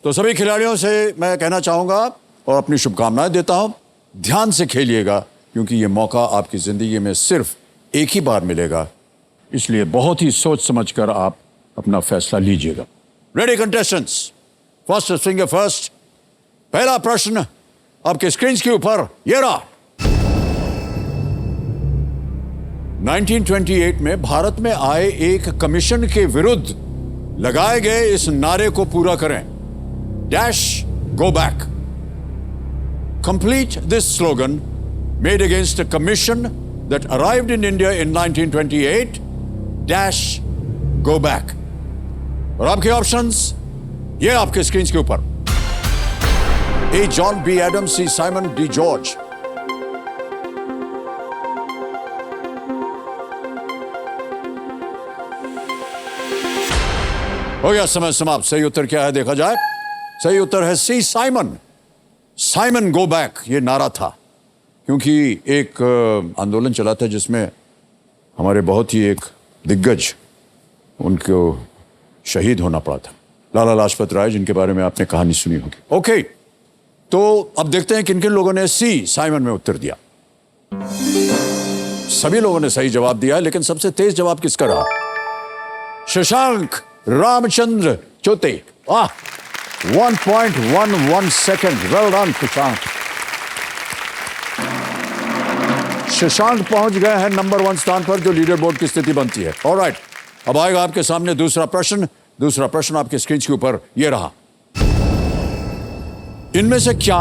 तो सभी खिलाड़ियों से मैं कहना चाहूंगा और अपनी शुभकामनाएं देता हूं, ध्यान से खेलिएगा क्योंकि ये मौका आपकी जिंदगी में सिर्फ एक ही बार मिलेगा, इसलिए बहुत ही सोच समझकर आप अपना फैसला लीजिएगा। Ready contestants, first finger first. पहला प्रश्न आपके स्क्रीन के ऊपर ये रहा। 1928 में भारत में आए एक कमीशन के विरुद्ध लगाए गए इस नारे को पूरा करें। Dash go back. Complete this slogan made against a commission that arrived in India in 1928. Dash go back. और आपके ऑप्शंस ये आपके स्क्रीन के ऊपर। A. John B. Adams, C. Simon D. George. हो गया समय समाप्त। सही उत्तर क्या है देखा जाए। सही उत्तर है सी, साइमन। साइमन गो बैक ये नारा था क्योंकि एक आंदोलन चला था जिसमें हमारे बहुत ही एक दिग्गज उनको शहीद होना पड़ा था, लाला लाजपत राय, जिनके बारे में आपने कहानी सुनी होगी। ओके, तो अब देखते हैं किन किन लोगों ने सी साइमन में उत्तर दिया। सभी लोगों ने सही जवाब दिया है, लेकिन सबसे तेज जवाब किसका रहा? Shashank Ramchandra Chote. 1.11 second. Well done Shashank. Shashank पहुंच गए हैं नंबर 1 स्थान पर, जो लीडर बोर्ड की स्थिति बनती है। ऑलराइट, अब आएगा आपके सामने दूसरा प्रश्न। दूसरा प्रश्न आपके स्क्रीन के ऊपर यह रहा। इनमें से क्या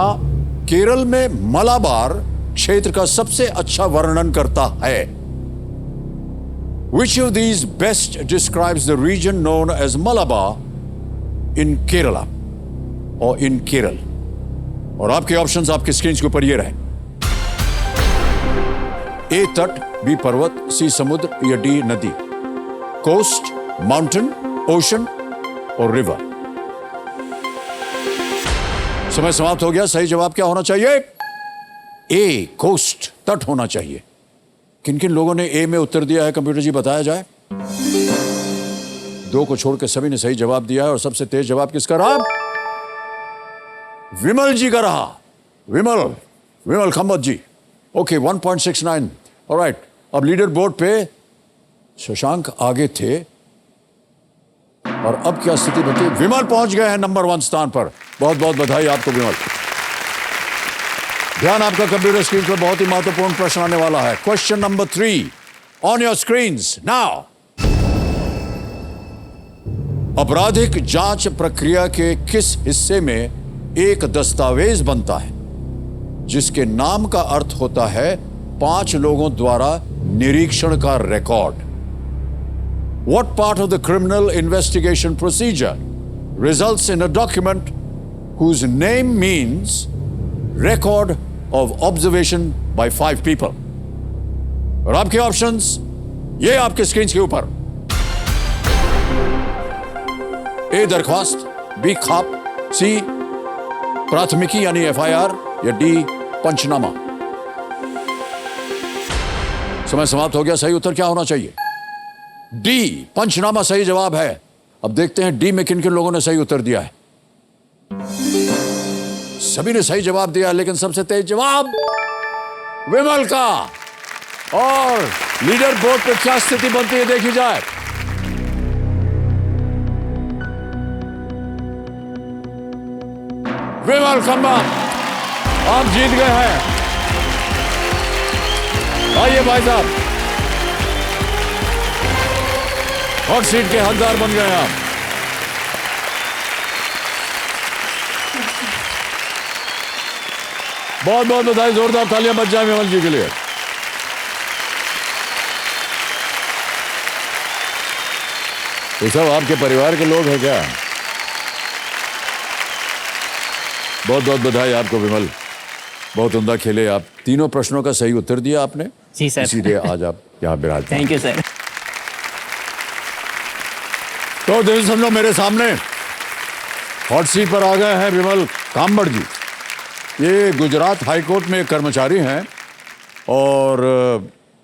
केरल में मलाबार क्षेत्र का सबसे अच्छा वर्णन करता है? Which of these best describes the region known as Malabar in Kerala or in Kerala? और आपके ऑप्शंस आपके स्क्रीन के ऊपर ये रहे। ए तट, बी पर्वत, सी समुद्र या डी नदी। कोस्ट, माउंटेन, ओशन और रिवर। समय समाप्त हो गया। सही जवाब क्या होना चाहिए? ए, कोस्ट, तट होना चाहिए। किन किन लोगों ने ए में उत्तर दिया है कंप्यूटर जी बताया जाए। 2 को छोड़कर सभी ने सही जवाब दिया है और सबसे तेज जवाब किसका रहा? विमल जी का रहा। विमल खम्मत जी। ओके, 1.69। ऑलराइट, अब लीडर बोर्ड पे शशांक आगे थे और अब क्या स्थिति बची? विमल पहुंच गए हैं नंबर 1 स्थान पर। बहुत बहुत बधाई आपको विमल। ध्यान आपका कंप्यूटर स्क्रीन पर, बहुत ही महत्वपूर्ण प्रश्न आने वाला है। Question number 3 on your screens now. आपराधिक जांच प्रक्रिया के किस हिस्से में एक दस्तावेज बनता है जिसके नाम का अर्थ होता है 5 लोगों द्वारा निरीक्षण का record? What part of the criminal investigation procedure results in a document whose name means record of observation by 5 people? और आपके ऑप्शंस ये आपके स्क्रीन के ऊपर। ए दरख्वास्त, बी खाप, सी प्राथमिकी यानी एफआईआर या डी पंचनामा। समय समाप्त हो गया। सही उत्तर क्या होना चाहिए? डी पंचनामा सही जवाब है। अब देखते हैं डी में किन किन लोगों ने सही उत्तर दिया है। सभी ने सही जवाब दिया, लेकिन सबसे तेज जवाब विमल का। और लीडर बोर्ड पे क्या स्थिति बनती है देखी जाए। विमल खम्मा आप जीत गए हैं। आइए भाई साहब, हॉट सीट के हकदार बन गए आप। बहुत बहुत बधाई। जोरदार तालियां बज जाए विमल जी के लिए। ये सब आपके परिवार के लोग हैं क्या? बहुत बहुत बधाई आपको विमल, बहुत उम्दा खेले आप। तीनों प्रश्नों का सही उत्तर दिया आपने। जी सर। इसीलिए आज आप यहाँ विराज। Thank you sir. तो देखो समझो, मेरे सामने हॉट सीट पर आ गए हैं विमल कांबड़ जी। ये गुजरात हाईकोर्ट में कर्मचारी हैं और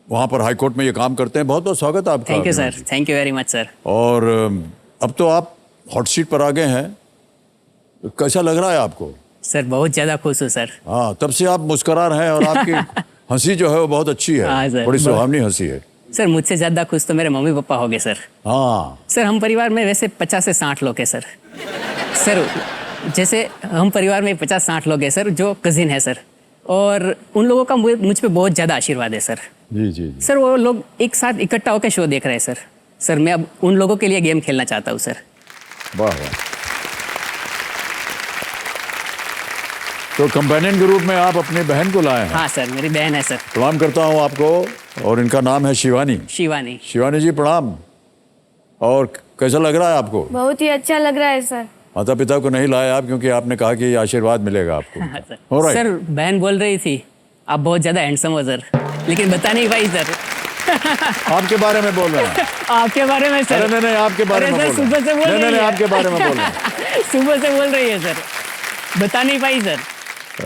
वहाँ पर हाईकोर्ट में ये काम करते हैं। बहुत बहुत स्वागत है आपका। Thank you sir. Thank you very much sir. और अब तो आप हॉट सीट पर आ गए हैं, कैसा लग रहा है आपको? सर बहुत ज़्यादा खुश हूँ सर। हाँ, तब से आप मुस्कुरा रहे हैं और आपकी हंसी जो है वो बहुत अच्छी हाँ है, सर, बड़ी सुहावनी हंसी है। सर मुझसे ज़्यादा खुश तो मेरे मम्मी पापा हो गए सर। हाँ, सर हम परिवार में वैसे 50 से 60 लोग हैं सर। सर जैसे हम परिवार में 50-60 लोग हैं सर जो कजिन है सर, और उन लोगों का मुझ पे बहुत ज़्यादा आशीर्वाद है सर। जी जी जी। सर वो लोग एक साथ इकट्ठा होकर शो देख रहे हैं सर। सर मैं अब उन लोगों के लिए गेम खेलना चाहता हूँ सर। वाह वाह। तो कंपेनियन के रूप में आप अपनी बहन को लाए हैं? हाँ सर, मेरी बहन है सर। प्रणाम करता हूँ आपको, और इनका नाम है शिवानी। शिवानी। शिवानी जी प्रणाम। और कैसा लग रहा है आपको? बहुत ही अच्छा लग रहा है सर। माता पिता को नहीं लाया आप क्योंकि आपने कहा कि आशीर्वाद मिलेगा आपको। हाँ सर। Alright. सर बहन बोल रही थी आप बहुत ज़्यादा हैंडसम हो सर, लेकिन बता नहीं पाई सर। आपके बारे में बोल रहे हैं? आपके बारे में सर। नहीं, आपके बारे में सर बोल रहे हैं। सुबह से बोल रही नहीं, है। आपके बारे में बोल रहे हैं। सुबह से बोल रही है सर, बता नहीं पाई सर।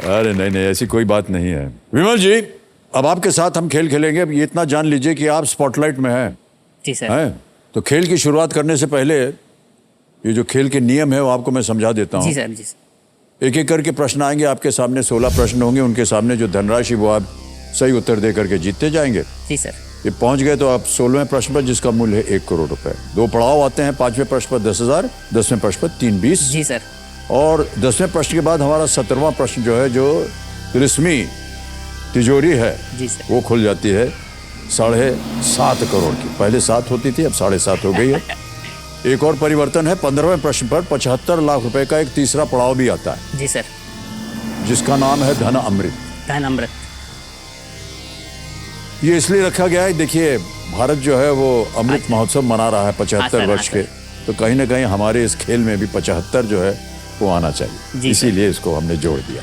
अरे नहीं, ऐसी कोई बात नहीं है। विमल जी, अब आपके साथ हम खेल खेलेंगे। अब ये इतना जान लीजिए कि आप स्पॉटलाइट में हैं। जी सर। हैं? तो खेल की शुरुआत करने से पहले ये जो खेल के नियम है वो आपको मैं समझा देता हूँ। जी सर। जी सर। एक एक करके प्रश्न आएंगे आपके सामने, 16 प्रश्न होंगे। उनके सामने जो धनराशि वो आप सही उत्तर दे करके जीतते जाएंगे। जी सर। ये पहुंच गए तो आप 16वें प्रश्न पर, जिसका मूल्य है 1 करोड़ रुपए। 2 पड़ाव आते हैं। 5वें प्रश्न पर 10,000, 10वें प्रश्न पर 320। जी सर। और 10वें प्रश्न के बाद हमारा 17वां प्रश्न जो है, जो रस्मी तिजोरी है, जी सर। वो खुल जाती है 7.5 करोड़ की। पहले 7 होती थी, अब 7.5 हो गई है। एक और परिवर्तन है, 15वें प्रश्न पर 75 लाख रुपए का एक तीसरा पड़ाव भी आता है, जी सर। जिसका नाम है धन अमृत। धन अमृत। ये इसलिए रखा गया है, देखिए भारत जो है वो अमृत महोत्सव मना रहा है 75 वर्ष के, तो कहीं ना कहीं हमारे इस खेल में भी 75 जो है वो आना चाहिए, इसीलिए इसको हमने जोड़ दिया।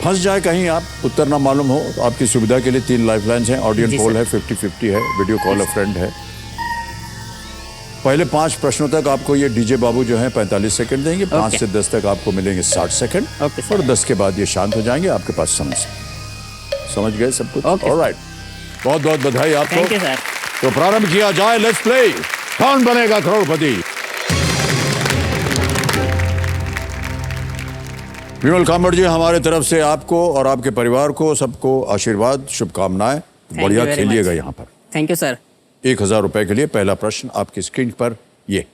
फंस जाए कहीं आप, उत्तर ना मालूम हो, तो आपकी सुविधा के लिए 3 लाइफलाइंस हैं। ऑडियंस पोल है, 50-50 है, वीडियो कॉल अ फ्रेंड है। पहले 5 प्रश्नों तक आपको ये डीजे बाबू जो है 45 सेकंड देंगे। 5 से 10 तक आपको मिलेंगे 60 सेकंड, और 10 के बाद ये शांत हो जाएंगे, आपके पास समझ गए सब कुछ? ऑलराइट, बहुत बहुत बधाई आपको। Thank you sir. तो प्रारंभ किया जाए, लेट्स प्ले। कौन बनेगा करोड़पति? विमल कामत जी, हमारे तरफ से आपको और आपके परिवार को सबको आशीर्वाद, शुभकामनाएं। बढ़िया खेलिएगा यहाँ पर। Thank you sir. 1000 रुपए के लिए पहला प्रश्न आपकी स्क्रीन पर। ये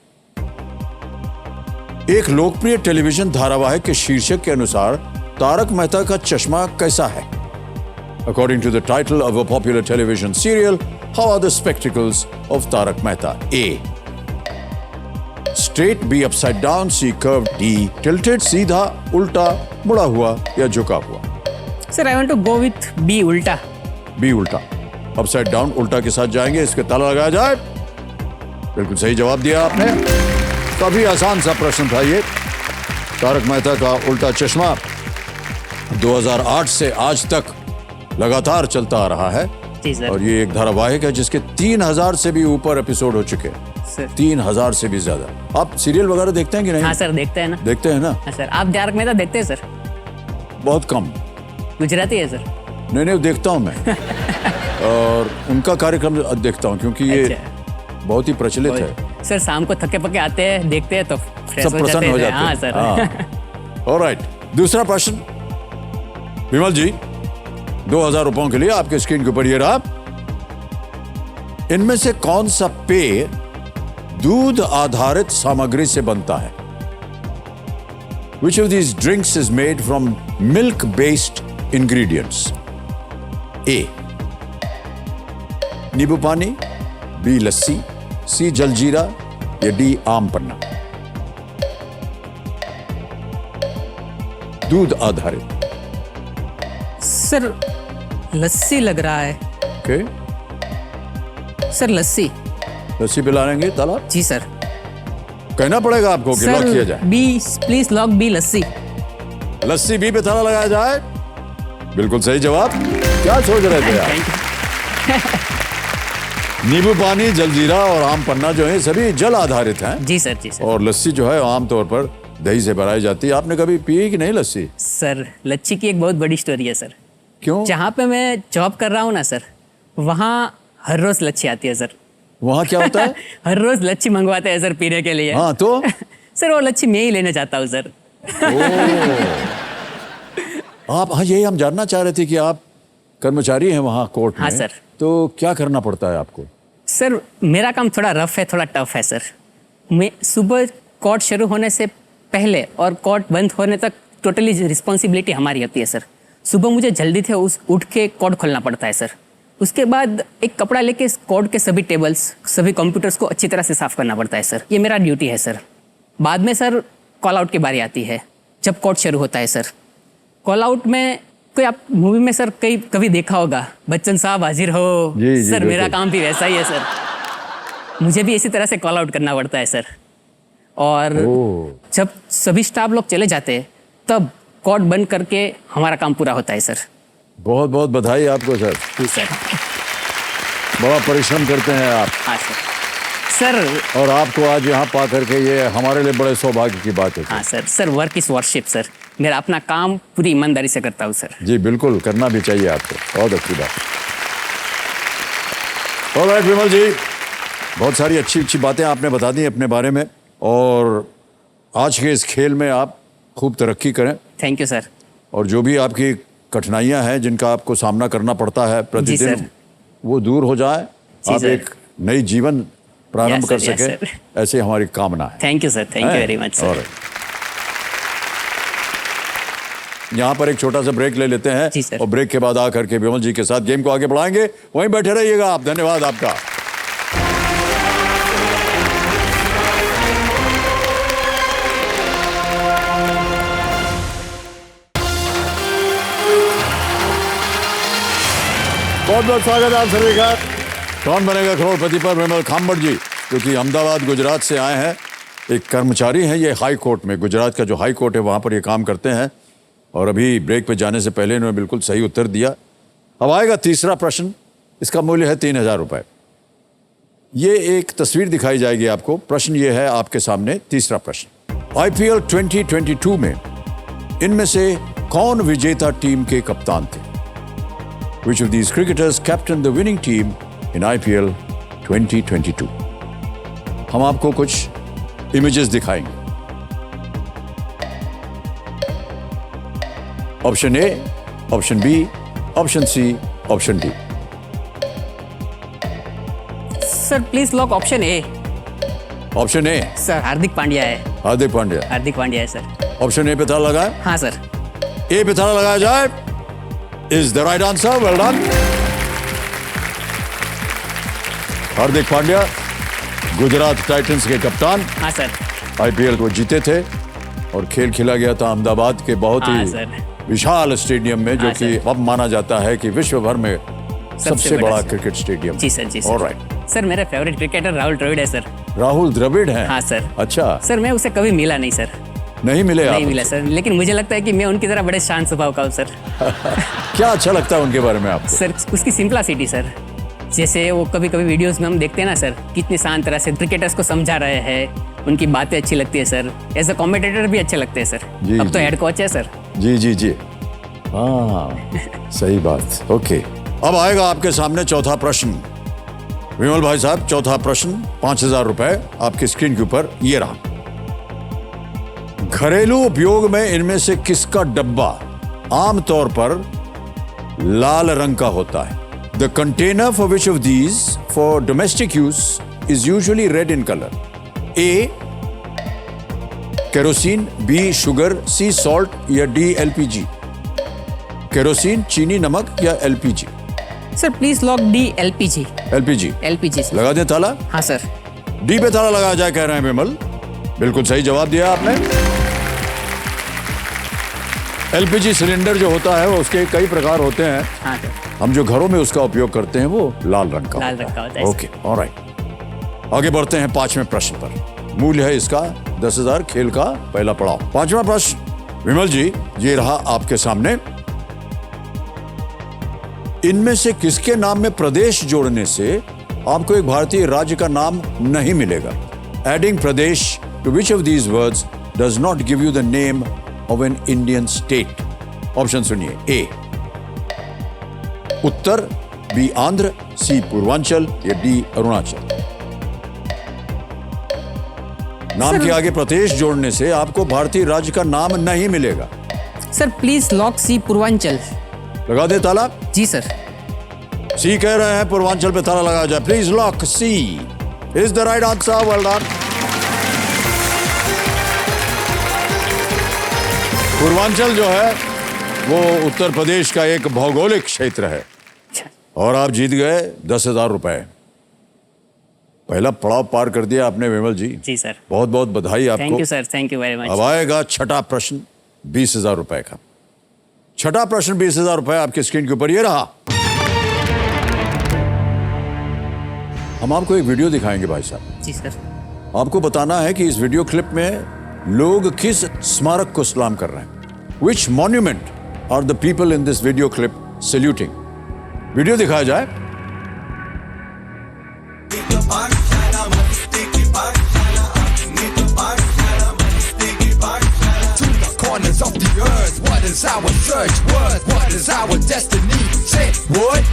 एक लोकप्रिय टेलीविजन धारावाहिक के शीर्षक के अनुसार तारक मेहता का चश्मा कैसा है? According to the title of a popular television serial, how are the spectacles of Tarak Mehta? A. Straight, B. Upside down, C. Curved, D. Tilted, सीधा, उल्टा, मुड़ा हुआ या झुका हुआ? Sir I want to go with B, उल्टा। B उल्टा। Upside down उल्टा के साथ जाएंगे, इसके ताला लगाया जाए। बिल्कुल सही जवाब दिया आपने। काफी आसान सा प्रश्न था ये। तारक मेहता का उल्टा चश्मा 2008 से आज तक लगातार चलता आ रहा है। जी सर। और ये एक धारावाहिक है जिसके 3000 से भी ऊपर एपिसोड हो चुके हैं। सर 3000 से भी ज्यादा। आप सीरियल वगैरह देखते हैं कि नहीं? हाँ सर, देखते हैं ना। देखते हैं ना? हाँ सर। आप तारक मेहता देखते हैं सर? बहुत कम। गुजराती है सर? नहीं, देखता हूँ मैं। और उनका कार्यक्रम देखता हूँ क्योंकि ये बहुत ही प्रचलित है। सर शाम को थके पके आते हैं, देखते हैं तो फ्रेश सब प्रसन्न हो जाते हैं। हाँ सर। ऑलराइट, दूसरा प्रश्न विमल जी, 2000 रुपयों के लिए आपके स्क्रीन के ऊपर ये रहा। इनमें से कौन सा पेय दूध आधारित सामग्री से बनता है? Which of these drinks is made from milk-based ingredients? A. नींबू पानी, B. लस्सी, C. जलजीरा या D. आम पन्ना? दूध आधारित। सर लस्सी लग रहा है। ओके, सर लस्सी। लस्सी पिला लेंगे तालाब? जी सर। कहना पड़ेगा आपको कि लॉक किया जाए। B, please lock B, lassi. लस्सी बी पे ताला लगाया जाए। बिल्कुल सही जवाब। क्या सोच रहे थे आप? नींबू पानी, जलजीरा और आम पन्ना जो है सभी जल आधारित हैं। जी सर। जी सर। और लस्सी जो है आमतौर पर दही से बनाई जाती है। आपने कभी पी कि नहीं लस्सी? सर लच्छी की एक बहुत बड़ी स्टोरी है सर। क्यों? जहाँ पे मैं जॉब कर रहा हूँ ना सर, वहाँ हर रोज लच्छी आती है सर। वहाँ क्या होता है? हर रोज लच्छी मंगवाते हैं सर पीने के लिए। हाँ तो सर वो लच्छी मैं ही लेने जाता हूँ सर। आप, हाँ, यही हम जानना चाह रहे थे कि आप कर्मचारी हैं वहाँ कोर्ट में। हाँ, सर। तो क्या करना पड़ता है आपको? सर मेरा काम थोड़ा रफ है, थोड़ा टफ है सर। मैं सुबह कोर्ट शुरू होने से पहले और कोर्ट बंद होने तक टोटली रिस्पॉन्सिबिलिटी हमारी होती है सर। सुबह मुझे जल्दी से उठ के कोर्ट खोलना पड़ता है सर। उसके बाद एक कपड़ा लेके कोर्ट के सभी टेबल्स, सभी कंप्यूटर्स को अच्छी तरह से साफ करना पड़ता है सर। ये मेरा ड्यूटी है सर। बाद में सर कॉल आउट की बारी आती है जब कोर्ट शुरू होता है सर। कॉल आउट में कोई आप मूवी में सर कभी देखा होगा, बच्चन साहब हाजिर हो। जी, सर बिल्कुल। मेरा काम भी वैसा ही है सर। मुझे भी इसी तरह से कॉल आउट करना पड़ता है सर। और जब सभी स्टाफ लोग चले जाते हैं तब कोर्ट बंद करके हमारा काम पूरा होता है सर। बहुत बहुत बधाई आपको सर। जी सर। बड़ा परिश्रम करते हैं आप। हाँ सर। सर और आपको आज यहाँ पा करके ये हमारे लिए बड़े सौभाग्य की बात है। हाँ sir. Sir work is worship sir. मेरा अपना काम पूरी ईमानदारी से करता हूँ सर। जी बिल्कुल, करना भी चाहिए आपको। बहुत अच्छी बात। ऑलराइट विमल जी, बहुत सारी अच्छी अच्छी बातें आपने बता दी अपने बारे में, और आज के इस खेल में आप खूब तरक्की करें। Thank you sir. और जो भी आपकी कठिनाइयां हैं जिनका आपको सामना करना पड़ता है प्रतिदिन, सर। वो दूर हो जाए, जी आप सर। एक नई जीवन प्रारंभ Yes, कर sir, yes, सके, sir। ऐसी हमारी कामना है। Thank you sir. Thank you very much sir. Alright। यहाँ पर एक छोटा सा ब्रेक ले लेते हैं जी, सर। और ब्रेक के बाद आकर के विमल जी के साथ गेम को आगे बढ़ाएंगे। वहीं बैठे रहिएगा आप। धन्यवाद आपका। बहुत बहुत स्वागत है आप सभी का। कौन बनेगा करोड़पति पर विमल खाम्बड़ जी, जो कि अहमदाबाद गुजरात से आए हैं, एक कर्मचारी हैं ये हाई कोर्ट में। गुजरात का जो हाई कोर्ट है वहाँ पर ये काम करते हैं। और अभी ब्रेक पे जाने से पहले इन्होंने बिल्कुल सही उत्तर दिया। अब आएगा तीसरा प्रश्न। इसका मूल्य है 3000 रुपये। ये एक तस्वीर दिखाई जाएगी आपको। प्रश्न ये है आपके सामने, तीसरा प्रश्न। IPL 2022 में इनमें से कौन विजेता टीम के कप्तान थे? Which of these cricketers captained the winning team in IPL 2022? हम आपको कुछ इमेजेस दिखाएंगे। Option A, option B, option C, option D. Sir please lock option A. Option A, sir Hardik Pandya है। हार्दिक पांड्या। हार्दिक पांड्या है सर। ऑप्शन ए पे ताला लगाए। हाँ सर। ए पे ताला लगाया जाए। Is the right answer. Well done. Hardik Pandya Gujarat Titans के कप्तान, हाँ सर। IPL को जीते थे और खेल खेला गया था अहमदाबाद के बहुत हाँ ही सर। विशाल स्टेडियम में, जो हाँ कि सर। अब माना जाता है कि विश्व भर में सबसे बड़ा सर। Cricket stadium. जी सर। जी सर। ऑलराइट। सर मेरे फेवरेट क्रिकेटर राहुल द्रविड़ है सर। राहुल द्रविड़ हैं? हाँ सर। अच्छा, सर मैं उसे कभी मिला नहीं सर। नहीं मिले आप? नहीं मिला सर, लेकिन मुझे लगता है कि मैं उनकी तरह बड़े शांत स्वभाव का हूँ सर। क्या अच्छा लगता है उनके बारे में आपको? सर उसकी सिंपलिसिटी सर। जैसे वो कभी कभी वीडियोस में हम देखते हैं ना सर, कितनी शांत तरह से क्रिकेटर्स को समझा रहे हैं। उनकी बातें अच्छी लगती है सर। एज अ कमेंटेटर भी अच्छे लगते हैं सर। जी, अब तो जी। हेड कोच है सर। जी जी जी, हाँ सही बात। ओके, अब आएगा आपके सामने चौथा प्रश्न। विमल भाई साहब, चौथा प्रश्न, 5000 रुपए आपकी स्क्रीन के ऊपर ये रहा। घरेलू उपयोग में इनमें से किसका डब्बा आमतौर पर लाल रंग का होता है? The container for which of these for domestic use is usually red in colour? A kerosene, B sugar, C salt या डी LPG? केरोसिन, चीनी, नमक या LPG? Sir please lock D LPG। LPG LPG sir. लगा दें ताला। हाँ sir. D पे ताला लगाया जाए कह रहे हैं विमल। बिल्कुल सही जवाब दिया आपने। LPG सिलेंडर जो होता है वो उसके कई प्रकार होते हैं। हाँ सर। हम जो घरों में उसका उपयोग करते हैं वो लाल रंग का लाल रंग का होता है। Okay, alright. आगे बढ़ते हैं पांचवें प्रश्न पर। मूल्य है इसका 10,000, खेल का पहला पड़ाव। पांचवा प्रश्न विमल जी, ये रहा आपके सामने। इनमें से किसके नाम में प्रदेश जोड़ने से आपको एक भारतीय राज्य का नाम नहीं मिलेगा? Adding Pradesh to which of these words does not give you the name of an Indian state? Option सुनिए। A Uttar, B Andhra, C Purvanchal या डी अरुणाचल? नाम सर- के आगे प्रदेश जोड़ने से आपको भारतीय राज्य का नाम नहीं मिलेगा। सर प्लीज लॉक सी पूर्वांचल। लगा दे ताला। जी सर। सी कह रहे हैं, पूर्वांचल पे ताला लगाया जाए। Please lock C is the right answer. Well done. Purvanchal जो है वो उत्तर प्रदेश का एक भौगोलिक क्षेत्र है अच्छा। और आप जीत गए 10,000 रुपए। पहला पड़ाव पार कर दिया आपने विमल जी। जी सर। बहुत बहुत बधाई थैंक आपको। You sir, thank you very अब मच। आएगा छठा प्रश्न 20,000 रुपए का। छठा प्रश्न 20,000 रुपए आपकी स्क्रीन के ऊपर ये रहा। हम आपको एक वीडियो दिखाएंगे भाई साहब। जी सर। आपको बताना है कि इस वीडियो क्लिप में लोग किस स्मारक को सलाम कर रहे हैं। Which monument are the people in this video clip saluting. Video दिखाया जाए। Corners of the earth, what is our search worth? What is our destiny? Say, what?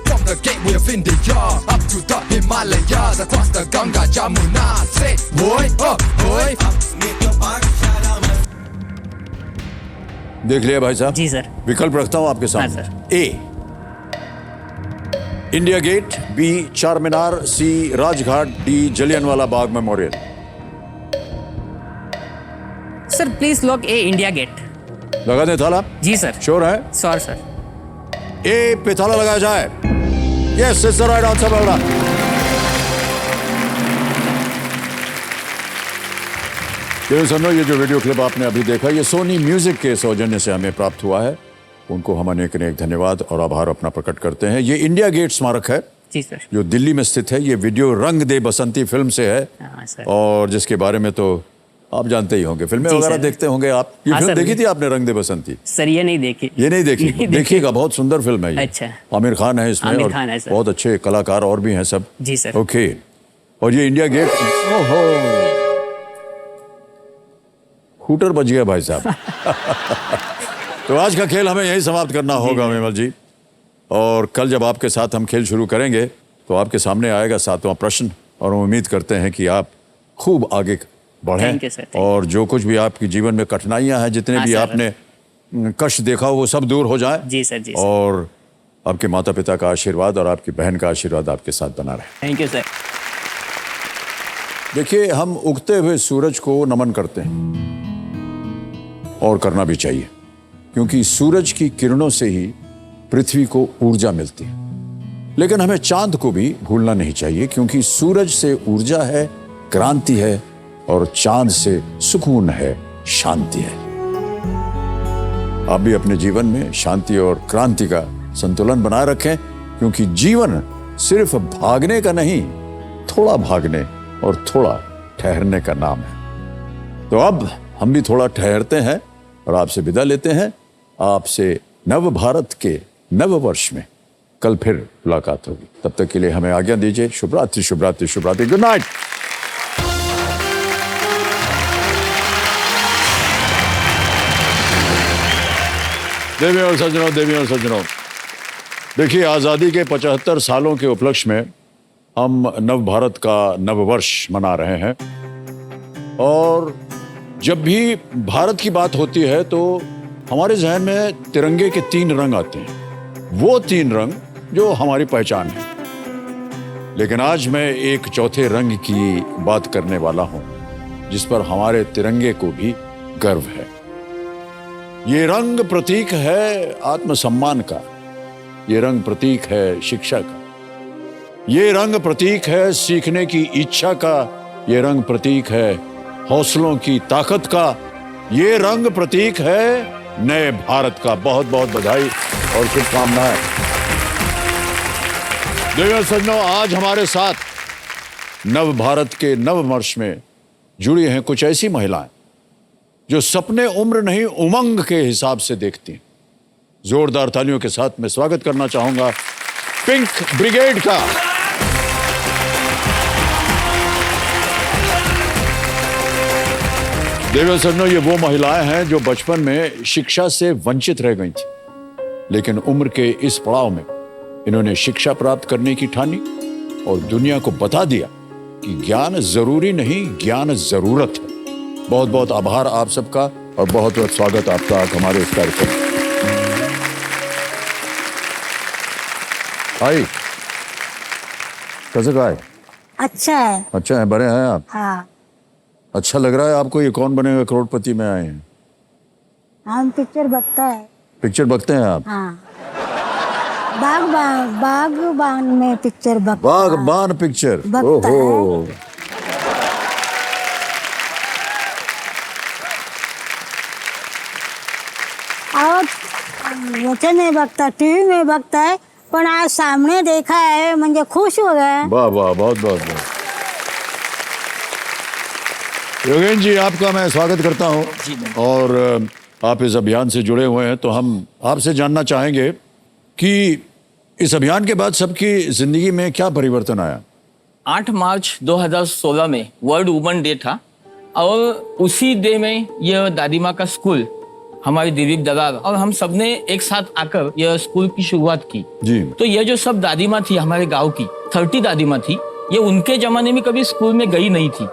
From the gateway of India up to the Himalayas, across the Ganga Jamuna. Say, what? देख लिया भाई साहब। जी sir. विकल्प रखता हूं आपके हाँ सामने। Sir. A India Gate, B Char Minar, C Rajghat, D Jallianwala Bagh memorial. Sir please lock A India Gate. लगा दें ताला। जी सर। श्योर है? Sure sir. ए पे ताला लगाया जाए। Yes it's the right answer. बेटा सुनो, ये जो वीडियो क्लिप आपने अभी देखा ये सोनी म्यूजिक के सौजन्य से हमें प्राप्त हुआ है। उनको हम अनेक अनेक धन्यवाद और आभार अपना प्रकट करते हैं। ये इंडिया गेट स्मारक है जी सर। जो दिल्ली में स्थित है। ये वीडियो रंग दे बसंती फिल्म से है हाँ सर। और जिसके बारे में तो आप जानते ही होंगे, फिल्में जी वगैरह सर। देखते होंगे आप। ये हाँ फिल्म सर। देखी थी आपने, रंग दे बसंती? सर ये नहीं देखी। ये नहीं देखी? नहीं देखी। देखिएगा, बहुत सुंदर फिल्म है ये। अच्छा। आमिर खान है इसमें। आमिर और खान है सर। बहुत अच्छे कलाकार और भी हैं सब। जी सर। ओके। और ये इंडिया गेट, ओहो हूटर बज गया भाई साहब। तो आज का खेल हमें यही समाप्त करना होगा विमल जी। और कल जब आपके साथ हम खेल शुरू करेंगे तो आपके सामने आएगा 7वां प्रश्न और हम उम्मीद करते हैं कि आप खूब आगे बढ़ें। Thank you, sir. Thank you. और जो कुछ भी आपके जीवन में कठिनाइयां हैं, जितने हाँ, भी सर। आपने कष्ट देखा हो, वो सब दूर हो जाए। जी सर। जी सर। और आपके माता पिता का आशीर्वाद और आपकी बहन का आशीर्वाद आपके साथ बना रहे। Thank you sir. देखिए, हम उगते हुए सूरज को नमन करते हैं और करना भी चाहिए, क्योंकि सूरज की किरणों से ही पृथ्वी को ऊर्जा मिलती है। लेकिन हमें चांद को भी भूलना नहीं चाहिए, क्योंकि सूरज से ऊर्जा है, क्रांति है और चांद से सुकून है, शांति है। आप भी अपने जीवन में शांति और क्रांति का संतुलन बनाए रखें, क्योंकि जीवन सिर्फ भागने का नहीं, थोड़ा भागने और थोड़ा ठहरने का नाम है। तो अब हम भी थोड़ा ठहरते हैं और आपसे विदा लेते हैं। आपसे नव भारत के नव वर्ष में कल फिर मुलाकात होगी। तब तक के लिए हमें आज्ञा दीजिए। शुभ रात्रि, शुभ रात्रि, शुभ रात्रि। Good night. देवी और सज्जनों, देवी और सज्जनों, देखिए, आजादी के 75 सालों के उपलक्ष्य में हम नव भारत का नव वर्ष मना रहे हैं। और जब भी भारत की बात होती है तो हमारे जहन में तिरंगे के 3 रंग आते हैं, वो 3 रंग जो हमारी पहचान है। लेकिन आज मैं एक चौथे रंग की बात करने वाला हूं, जिस पर हमारे तिरंगे को भी गर्व है। ये रंग प्रतीक है आत्मसम्मान का, ये रंग प्रतीक है शिक्षा का, ये रंग प्रतीक है सीखने की इच्छा का, ये रंग प्रतीक है हौसलों की ताकत का, ये रंग प्रतीक है नए भारत का। बहुत बहुत बधाई और शुभकामनाएं। देवियों सज्जनों, आज हमारे साथ नव भारत के नव वर्ष में जुड़ी हैं कुछ ऐसी महिलाएं जो सपने उम्र नहीं उमंग के हिसाब से देखती हैं। जोरदार तालियों के साथ मैं स्वागत करना चाहूंगा पिंक ब्रिगेड का। देवियों सज्जनों, ये वो महिलाएं हैं जो बचपन में शिक्षा से वंचित रह गई थी, लेकिन उम्र के इस पड़ाव में इन्होंने शिक्षा प्राप्त करने की ठानी और दुनिया को बता दिया कि ज्ञान जरूरी नहीं, ज्ञान जरूरत है। बहुत बहुत आभार आप सबका और बहुत बहुत स्वागत आपका हमारे इस कार्यक्रम में। हाय, कैसे का है? अच्छा है। अच्छा है, बड़े हैं आप? हाँ, अच्छा लग रहा है आपको? ये कौन बनेगा करोड़पति में आए हैं? हम पिक्चर बकता है। पिक्चर बकते हैं आप? हाँ, बागबान में पिक्चर बकता बागबान पिक्चर। बकता ओहो, और वचन में बकता, टीवी में बकता है, पण आज सामने देखा है म्हणजे खुश हो गए। वाह वाह, बहुत बहुत बहुत। योगेश जी, आपका मैं स्वागत करता हूं। और आप इस अभियान से जुड़े हुए हैं, तो हम आपसे जानना चाहेंगे कि इस अभियान के बाद सबकी जिंदगी में क्या परिवर्तन आया? 8 मार्च 2016 में वर्ल्ड वुमेन डे था और उसी डे में यह दादी माँ का स्कूल, हमारी दिलीप दलाल और हम सबने एक साथ आकर यह स्कूल की शुरुआत की जी। तो यह जो सब दादी माँ थी हमारे गांव की 30 दादी माँ थी, ये उनके जमाने में कभी स्कूल में गई नहीं थी।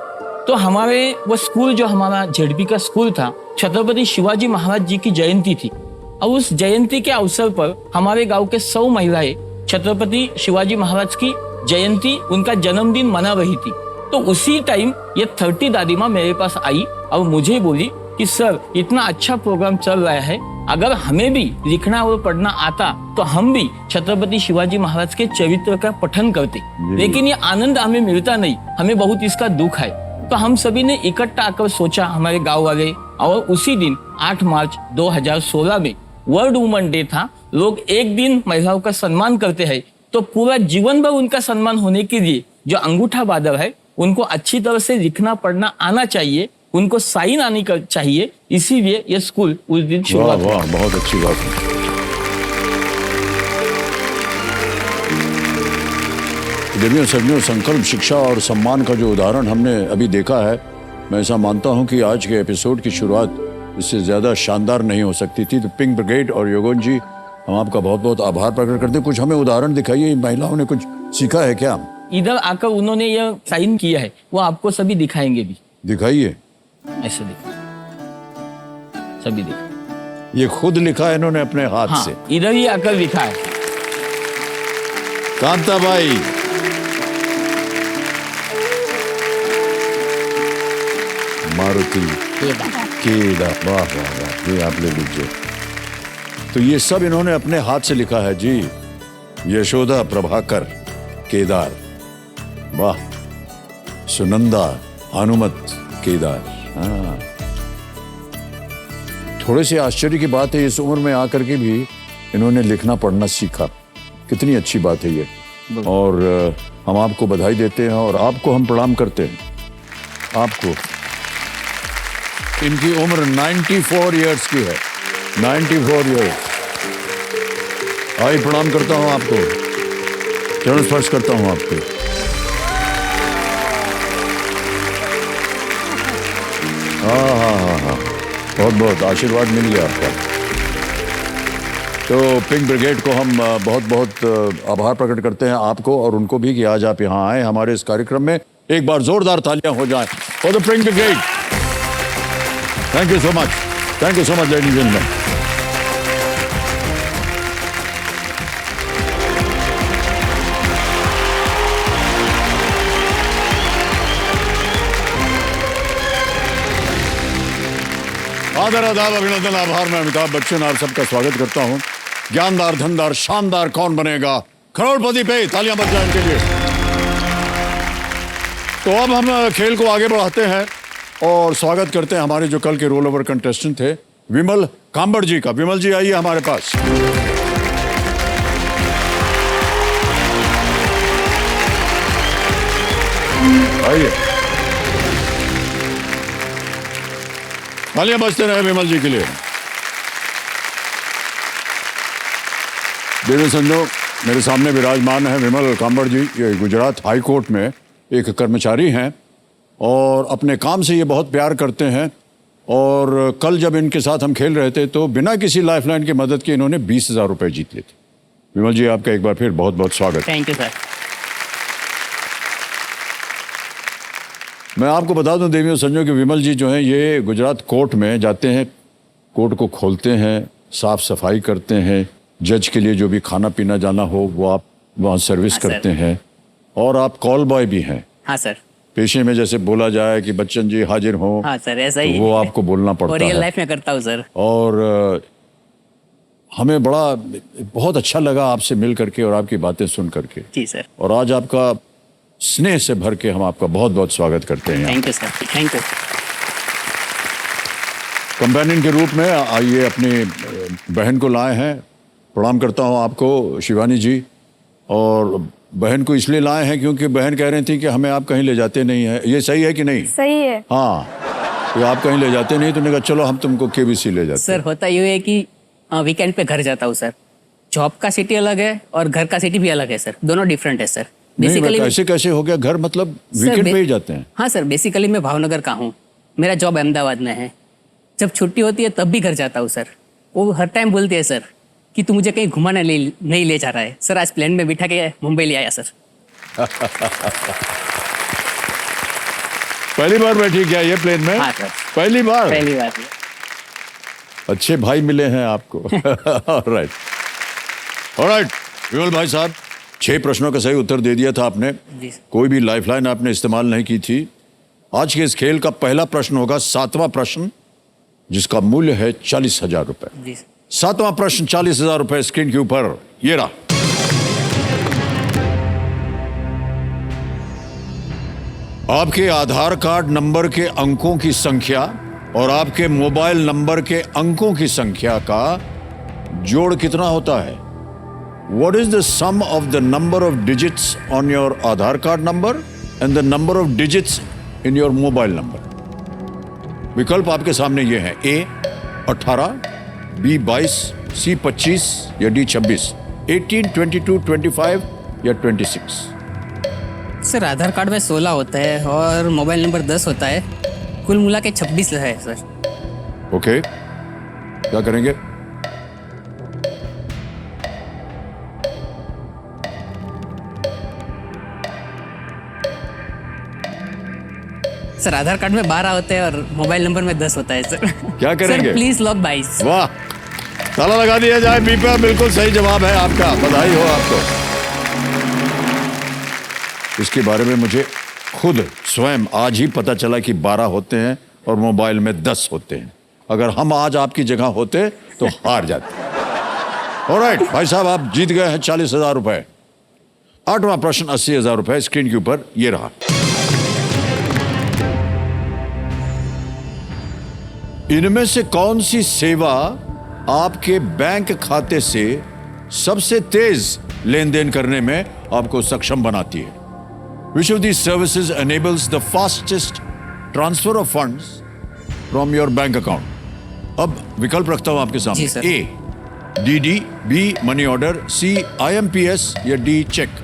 तो हमारे वो स्कूल जो हमारा जेडपी का स्कूल था, छत्रपति शिवाजी महाराज जी की जयंती थी और उस जयंती के अवसर पर हमारे गांव के 100 महिलाएं छत्रपति शिवाजी महाराज की जयंती, उनका जन्मदिन मना रही थी। तो उसी टाइम ये 30 दादी माँ मेरे पास आई और मुझे बोली कि सर, इतना अच्छा प्रोग्राम चल रहा है, अगर हमें भी लिखना और पढ़ना आता तो हम भी छत्रपति शिवाजी महाराज के चरित्र का पठन करते, लेकिन ये आनंद हमें मिलता नहीं, हमें बहुत इसका दुख है। तो हम सभी ने इकट्ठा आकर सोचा, हमारे गांव वाले, और उसी दिन 8 मार्च 2016 में वर्ल्ड वुमेन डे था। लोग एक दिन महिलाओं का सम्मान करते हैं तो पूरा जीवन भर उनका सम्मान होने के लिए जो अंगूठा बादल है, उनको अच्छी तरह से लिखना पढ़ना आना चाहिए, उनको साइन आनी चाहिए, इसीलिए ये स्कूल उस दिन शुरुआत हुआ। वाह, बहुत अच्छी बात है। देवियों सज्जनों, संकल्प, शिक्षा और सम्मान का जो उदाहरण हमने अभी देखा है, मैं ऐसा मानता हूं कि आज के एपिसोड की शुरुआत इससे ज्यादा शानदार नहीं हो सकती थी। तो पिंक ब्रिगेड और योगन जी, हम आपका बहुत बहुत आभार प्रकट करते हैं। कुछ हमें उदाहरण दिखाइए, महिलाओं ने कुछ सीखा है क्या? इधर आकर उन्होंने यह साइन किया है, वो आपको सभी दिखाएंगे भी। दिखाइए। ऐसे देखो, सभी देखो, ये खुद लिखा है इन्होंने अपने हाथ हाँ, से। इधर ही आकर लिखा है। कांता भाई, मारुति केदा, वाह वाह वाह, ये आप ले लीजिए। तो ये सब इन्होंने अपने हाथ से लिखा है जी। यशोदा प्रभाकर केदार, वाह। सुनंदा हनुमत केदार, हाँ। थोड़े से आश्चर्य की बात है, इस उम्र में आकर के भी इन्होंने लिखना पढ़ना सीखा। कितनी अच्छी बात है ये। और हम आपको बधाई देते हैं और आपको हम प्रणाम करते हैं। आपको, इनकी उम्र 94 इयर्स की है, 94 इयर्स। आई प्रणाम करता हूं आपको, चरण स्पर्श करता हूं आपको। हाँ, बहुत बहुत आशीर्वाद मिल गया आपका। तो पिंक ब्रिगेड को हम बहुत बहुत आभार प्रकट करते हैं, आपको और उनको भी, कि आज आप यहाँ आए हमारे इस कार्यक्रम में। एक बार जोरदार तालियां हो जाएं for the pink brigade. Thank you so much, thank you so much ladies and gentleman. आदर, आदाब, अभिनंदन, आभार। मैं अमिताभ बच्चन आप सबका स्वागत करता हूं। ज्ञानदार, धनदार, शानदार कौन बनेगा करोड़पति पे तालियां बज जाएं इनके लिए। तो अब हम खेल को आगे बढ़ाते हैं और स्वागत करते हैं हमारे जो कल के रोल ओवर कंटेस्टेंट थे, विमल कांबड़ जी का। विमल जी आइए हमारे पास। आइए, तालियां बजते रहे विमल जी के लिए। देवी संजो, मेरे सामने विराजमान है विमल कांबड़ जी। ये गुजरात हाई कोर्ट में एक कर्मचारी हैं और अपने काम से ये बहुत प्यार करते हैं। और कल जब इनके साथ हम खेल रहे थे तो बिना किसी लाइफलाइन की मदद के इन्होंने 20,000 रुपए जीत लिए थे। विमल जी, आपका एक बार फिर बहुत बहुत स्वागत। Thank you sir. मैं आपको बता दूं देवियों संजों कि विमल जी जो हैं ये गुजरात कोर्ट में जाते हैं, कोर्ट को खोलते हैं, साफ सफाई करते हैं, जज के लिए जो भी खाना पीना जाना हो वो आप वहाँ सर्विस हाँ, सर। करते हैं, और आप कॉल बॉय भी हैं। हाँ सर। पेशे में जैसे बोला जाए कि बच्चन जी हाजिर हों, हाँ सर, ऐसा ही तो वो आपको बोलना और पड़ता रियल है। लाइफ में करता हूँ सर। और हमें बहुत अच्छा लगा आपसे मिल करके और आपकी बातें सुन करके, जी सर। और आज आपका स्नेह से भर के हम आपका बहुत बहुत स्वागत करते हैं। Thank you sir, thank you. Companion के रूप में आइए अपनी बहन को लाए हैं। प्रणाम करता हूं आपको शिवानी जी, और बहन को इसलिए लाए हैं क्योंकि बहन कह रही थी कि हमें आप कहीं ले जाते नहीं हैं। ये सही है कि नहीं? सही है। हाँ, तो आप कहीं ले जाते नहीं, तो उन्होंने कहा चलो हम तुमको केबीसी ले जाते सर होता यूँ है कि वीकेंड पे घर जाता हूँ सर। जॉब का सिटी अलग है और घर का सिटी भी अलग है सर, दोनों डिफरेंट है सर। नहीं, ऐसे कैसे हो गया? घर मतलब वीकेंड पे ही जाते हैं? हाँ सर, बेसिकली मैं भावनगर का हूँ, मेरा जॉब अहमदाबाद में है। जब छुट्टी होती है तब भी घर जाता हूँ सर। वो हर टाइम बोलती है सर कि तू मुझे कहीं घुमाने नहीं ले जा रहा है। सर आज प्लेन में बिठा के मुंबई ले आया सर। पहली बार बैठी क्या ये प्लेन में? हाँ सर, पहली बार? पहली बार। अच्छे भाई मिले हैं आपको। ऑलराइट, ऑलराइट विमल भाई साहब, 6 प्रश्नों का सही उत्तर दे दिया था आपने। जी सर। कोई भी लाइफलाइन आपने इस्तेमाल नहीं की थी। आज के इस खेल का पहला प्रश्न होगा 7वां प्रश्न, जिसका मूल्य है 40,000 रुपए। जी सर। 7वां प्रश्न 40,000 रुपए स्क्रीन के ऊपर ये रहा। आपके आधार कार्ड नंबर के अंकों की संख्या और आपके मोबाइल नंबर के अंकों की संख्या का जोड़ कितना होता है? What is the sum of the number of digits on your Aadhaar card number and the number of digits in your mobile number? विकल्प आपके सामने ये हैं: A 18, B 22, C 25 या D 26, 18, 22, 25 या 26। सर आधार कार्ड में 16 होता है और मोबाइल नंबर 10 होता है, कुल मिला के 26 है सर। ओके, क्या करेंगे? सर आधार कार्ड में 12 होते हैं और मोबाइल नंबर में 10 होता है सर। क्या करेंगे? Sir please lock 22। वाह, ताला लगा दिया जाए। बीपा बिल्कुल सही जवाब है आपका, बधाई हो आपको। इसके बारे में मुझे खुद स्वयं आज ही पता चला कि 12 होते हैं और मोबाइल में 10 होते हैं। अगर हम आज आपकी जगह होते तो हार जाते। ऑलराइट भाई साहब, आप जीत गए हैं 40,000 रुपए। 8वां प्रश्न 80,000 रुपए स्क्रीन के ऊपर ये रहा। इनमें से कौन सी सेवा आपके बैंक खाते से सबसे तेज लेन देन करने में आपको सक्षम बनाती है? Which of these services enables the fastest transfer of funds from your bank account? अब विकल्प रखता हूं आपके सामने। जी sir. A DD, B money order, C IMPS या D cheque.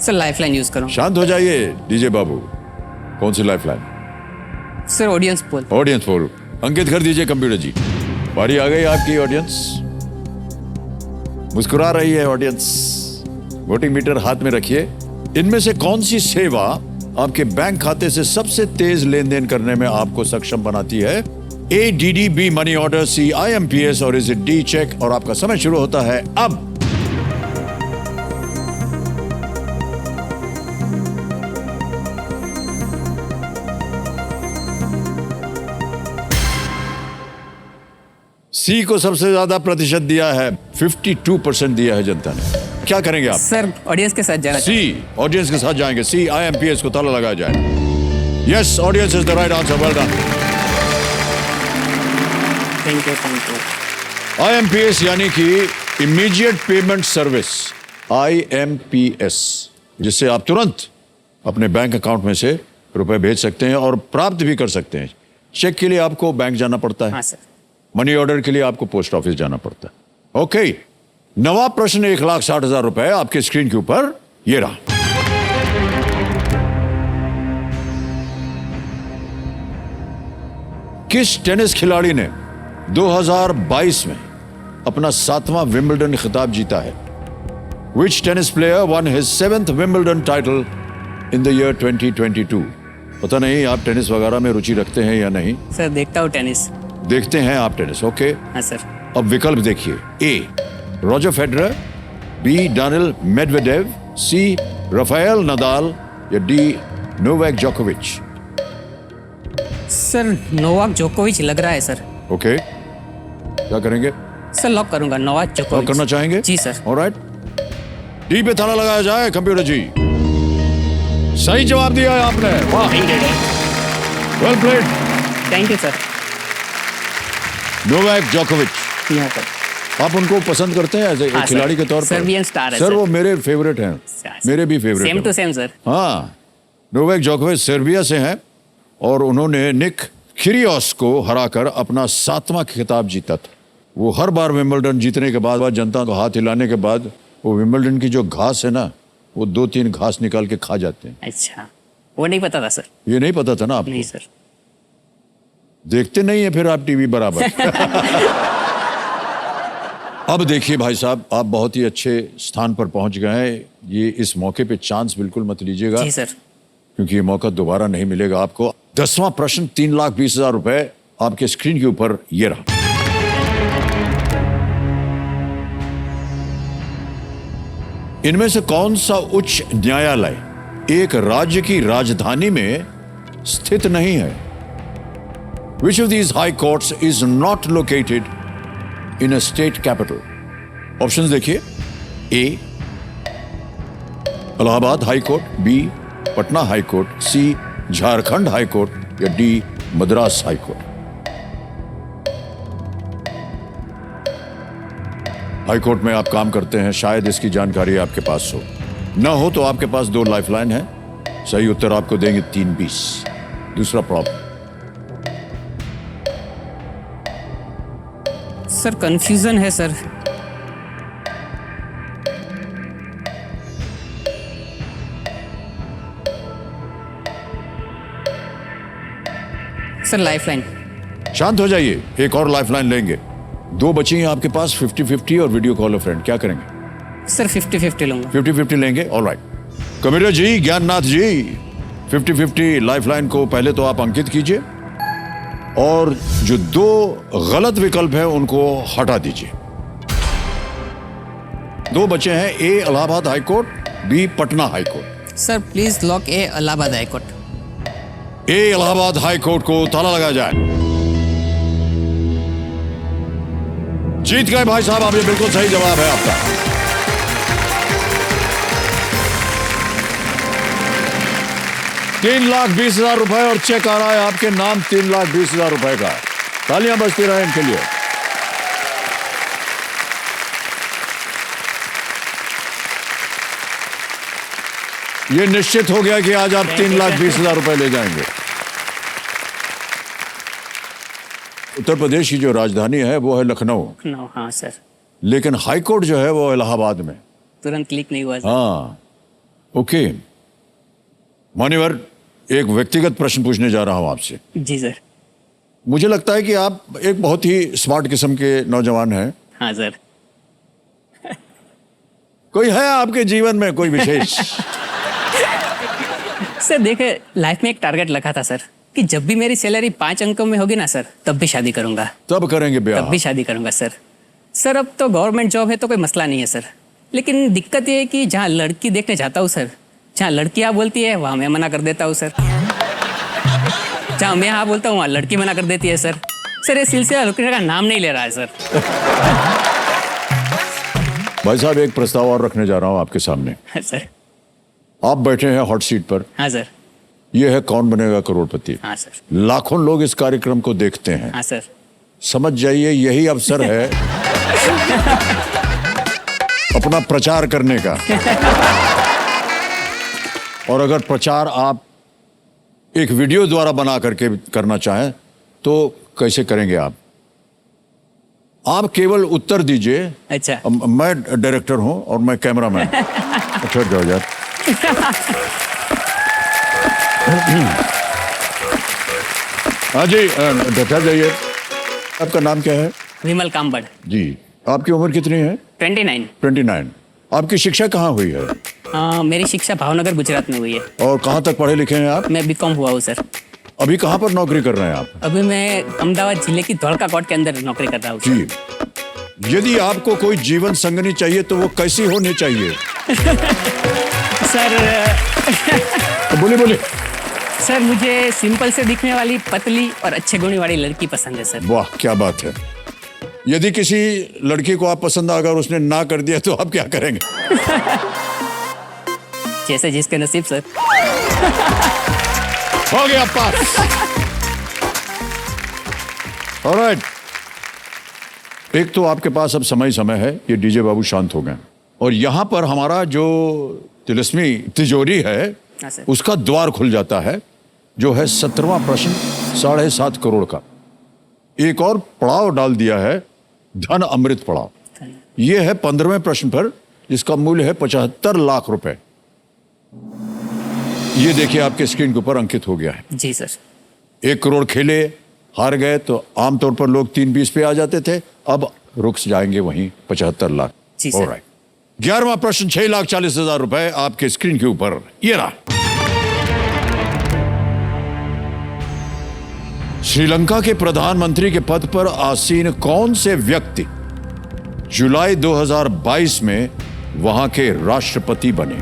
Sir lifeline use करूँ? शांत हो जाइए डीजे बाबू। कौन सी lifeline? Sir audience poll. Audience poll अंकित कर दीजिए कंप्यूटर जी। बारी आ गई आपकी। ऑडियंस मुस्कुरा रही है। ऑडियंस वोटिंग मीटर हाथ में रखिए। इनमें से कौन सी सेवा आपके बैंक खाते से सबसे तेज लेन देन करने में आपको सक्षम बनाती है? A DD, B money order, C IMPS और इज D चेक। और आपका समय शुरू होता है अब। सी को सबसे ज्यादा प्रतिशत दिया है, 52% दिया है जनता ने। क्या करेंगे आप? सर ऑडियंस के साथ जाना सी ऑडियंस के साथ जाएंगे। सी IMPS को ताला लगाया जाए। Yes, audience is the right answer. Well done. Thank you. IMPS यानी कि इमीडिएट पेमेंट सर्विस, IMPS, जिससे आप तुरंत अपने बैंक अकाउंट में से रुपए भेज सकते हैं और प्राप्त भी कर सकते हैं। चेक के लिए आपको बैंक जाना पड़ता है। हाँ सर। मनी ऑर्डर के लिए आपको पोस्ट ऑफिस जाना पड़ता है। ओके, 9वां प्रश्न 1,60,000 रुपए आपके स्क्रीन के ऊपर ये रहा। किस टेनिस खिलाड़ी ने 2022 में अपना 7वां विंबलडन खिताब जीता है? Which tennis player won his 7th Wimbledon title in the year 2022? पता नहीं आप टेनिस वगैरह में रुचि रखते हैं या नहीं। सर देखता हूँ टेनिस। देखते हैं आप टेनिस, ओके। हाँ सर। अब विकल्प देखिए। ए रॉजर फेडरर, बी डानिल मेडवेडेव, सी राफेल नदाल या डी नोवाक जोकोविच। सर नोवाक जोकोविच लग रहा है सर। ओके, क्या करेंगे? सर लॉक करूंगा नोवाक लॉक जोकोविच। करना चाहेंगे? जी सर। ऑलराइट, डी पे ताला लगाया जाए। कंप्यूटर जी, सही जवाब दिया है आपने। वाह, well played. Thank you sir. Novak जोकोविच, यहाँ पर आप उनको पसंद करते हैं एज ए हाँ, खिलाड़ी सर। के तौर पर? सर्बियन स्टार है सर, सर। वो मेरे फेवरेट हैं, मेरे भी फेवरेट सेम हैं। Too same sir. हाँ, नोवाक जोकोविच सर्बिया से हैं और उन्होंने निक किरियोस को हराकर अपना 7वां खिताब जीता था। वो हर बार विंबलडन जीतने के बाद जनता को हाथ हिलाने के बाद वो विंबलडन की जो घास है ना, वो 2-3 घास निकाल के खा जाते हैं। अच्छा, वो नहीं पता था सर। ये नहीं पता था ना आपको? नहीं सर। देखते नहीं है फिर आप टीवी बराबर। अब देखिए भाई साहब, आप बहुत ही अच्छे स्थान पर पहुंच गए हैं। ये इस मौके पे चांस बिल्कुल मत लीजिएगा, जी सर। क्योंकि ये मौका दोबारा नहीं मिलेगा आपको। 10वां प्रश्न 3,20,000 रुपए आपके स्क्रीन के ऊपर ये रहा। इनमें से कौन सा उच्च न्यायालय एक राज्य की राजधानी में स्थित नहीं है? Which of these high courts is not located in a state capital? Options देखिए। A Allahabad high court, B Patna high court, C Jharkhand high court या D Madras high court. High court में आप काम करते हैं, शायद इसकी जानकारी आपके पास हो। ना हो तो आपके पास 2 लाइफलाइन है। सही उत्तर आपको देंगे 3-20। दूसरा प्रॉब्लम। सर कंफ्यूजन है सर। Sir lifeline. शांत हो जाइए, एक और लाइफलाइन लेंगे। 2 बची हैं आपके पास, 50-50 और वीडियो कॉल अ फ्रेंड। क्या करेंगे? सर 50-50 लूंगा। 50-50 लेंगे, ऑलराइट। कबीर जी, ज्ञाननाथ जी, 50-50 लाइफलाइन को पहले तो आप अंकित कीजिए और जो 2 गलत विकल्प हैं उनको हटा दीजिए। 2 बचे हैं, A Allahabad high court, B Patna high court. Sir please lock A Allahabad high court. A Allahabad high court को ताला लगाया जाए। जीत गए भाई साहब आप, ये बिल्कुल सही जवाब है आपका। ₹3,20,000 और चेक आ रहा है आपके नाम, ₹3,20,000 का। तालियां बजती रहे इनके लिए। ये निश्चित हो गया कि आज आप ₹3,20,000 ले जाएंगे। उत्तर प्रदेश की जो राजधानी है वो है लखनऊ, नो हाँ सर। लेकिन हाई कोर्ट जो है वो इलाहाबाद में। तुरंत क्लिक नहीं हुआ सर। हाँ, ओके। मान्यवर, एक व्यक्तिगत प्रश्न पूछने जा रहा हूं आपसे। जी सर। मुझे लगता है कि आप एक बहुत ही स्मार्ट किस्म के नौजवान हैं। हाँ सर। कोई है आपके जीवन में कोई विशेष? सर देखे, लाइफ में एक टारगेट रखा था सर कि जब भी मेरी सैलरी 5 अंकों में होगी ना सर, तब भी शादी करूंगा। तब करेंगे ब्याह? तब भी शादी करूंगा सर। सर अब तो गवर्नमेंट जॉब है तो कोई मसला नहीं है सर, लेकिन दिक्कत ये है कि जहाँ लड़की देखने जाता हूँ सर, जहाँ लड़कियाँ बोलती है वहाँ मैं मना कर देता हूँ सर। जहाँ मैं हाँ बोलता हूँ वहाँ लड़की मना कर देती है सर। सर ये सिलसिला रुकने का नाम नहीं ले रहा है सर। भाई साहब, एक प्रस्ताव और रखने जा रहा हूं आपके सामने। सर। आप बैठे हैं हॉट सीट पर। हाँ सर। यह है कौन बनेगा करोड़पति। हाँ सर। लाखों लोग इस कार्यक्रम को देखते हैं। हाँ सर। समझ जाइए, यही अवसर है अपना प्रचार करने का। और अगर प्रचार आप एक वीडियो द्वारा बना करके करना चाहें तो कैसे करेंगे आप? आप केवल उत्तर दीजिए। अच्छा। मैं डायरेक्टर हूं और मैं कैमरामैन। ठहर जाओ यार। हाँ जी, बैठा जाइए। आपका नाम क्या है? विमल काम्बड़। जी। आपकी उम्र कितनी है? 29। 29। आपकी शिक्षा कहाँ हुई है? मेरी शिक्षा भावनगर गुजरात में हुई है। और कहाँ तक पढ़े लिखे हैं आप? मैं बीकॉम हुआ हूँ सर। अभी कहाँ पर नौकरी कर रहे हैं आप? अभी मैं अहमदाबाद जिले की धौलका कोट के अंदर नौकरी कर रहा हूँ। जी। यदि आपको कोई जीवन संगनी चाहिए तो वो कैसी होनी चाहिए? सर तो बोलिए। सर मुझे सिंपल से दिखने वाली, पतली और अच्छे गुणी वाली लड़की पसंद है सर। वाह, क्या बात है। यदि किसी लड़की को आप पसंद अगर उसने ना कर दिया तो आप क्या करेंगे? जैसे जिसके नसीब सर। हो गया पास। ऑलराइट। एक तो आपके पास अब समय है, ये डीजे बाबू शांत हो गए, और यहां पर हमारा जो तिलिस्मी तिजोरी है हाँ सर। उसका द्वार खुल जाता है, जो है 17वां प्रश्न 7.5 करोड़ का। एक और पड़ाव डाल दिया है, धन अमृत पड़ाव। यह है 15वें प्रश्न पर, जिसका मूल्य है 75 लाख रुपए। ये देखिए आपके स्क्रीन के ऊपर अंकित हो गया है। जी सर। 1 करोड़ खेले, हार गए तो आमतौर पर लोग 3-20 पे आ जाते थे, अब रुक जाएंगे वहीं 75 लाख। जी सर। ऑलराइट। 11वां प्रश्न 6,40,000 रुपए आपके स्क्रीन के ऊपर, ये रहा। श्रीलंका के प्रधानमंत्री के पद पर आसीन कौन से व्यक्ति जुलाई 2022 में वहां के राष्ट्रपति बने?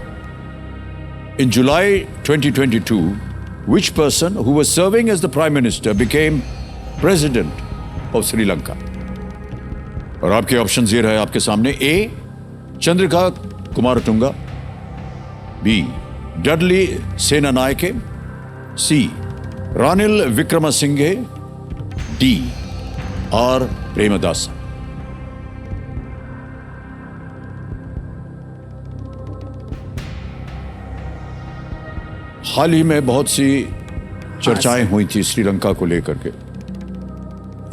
In July 2022, which person who was serving as the Prime Minister became President of Sri Lanka? और आपके ऑप्शंस ये रहे आपके सामने। A, Chandrika Kumaratunga, B, Dudley Senanayake, C, Ranil Wickremesinghe, D, R Premadasa. हाल ही में बहुत सी चर्चाएं हुई थी श्रीलंका को लेकर के।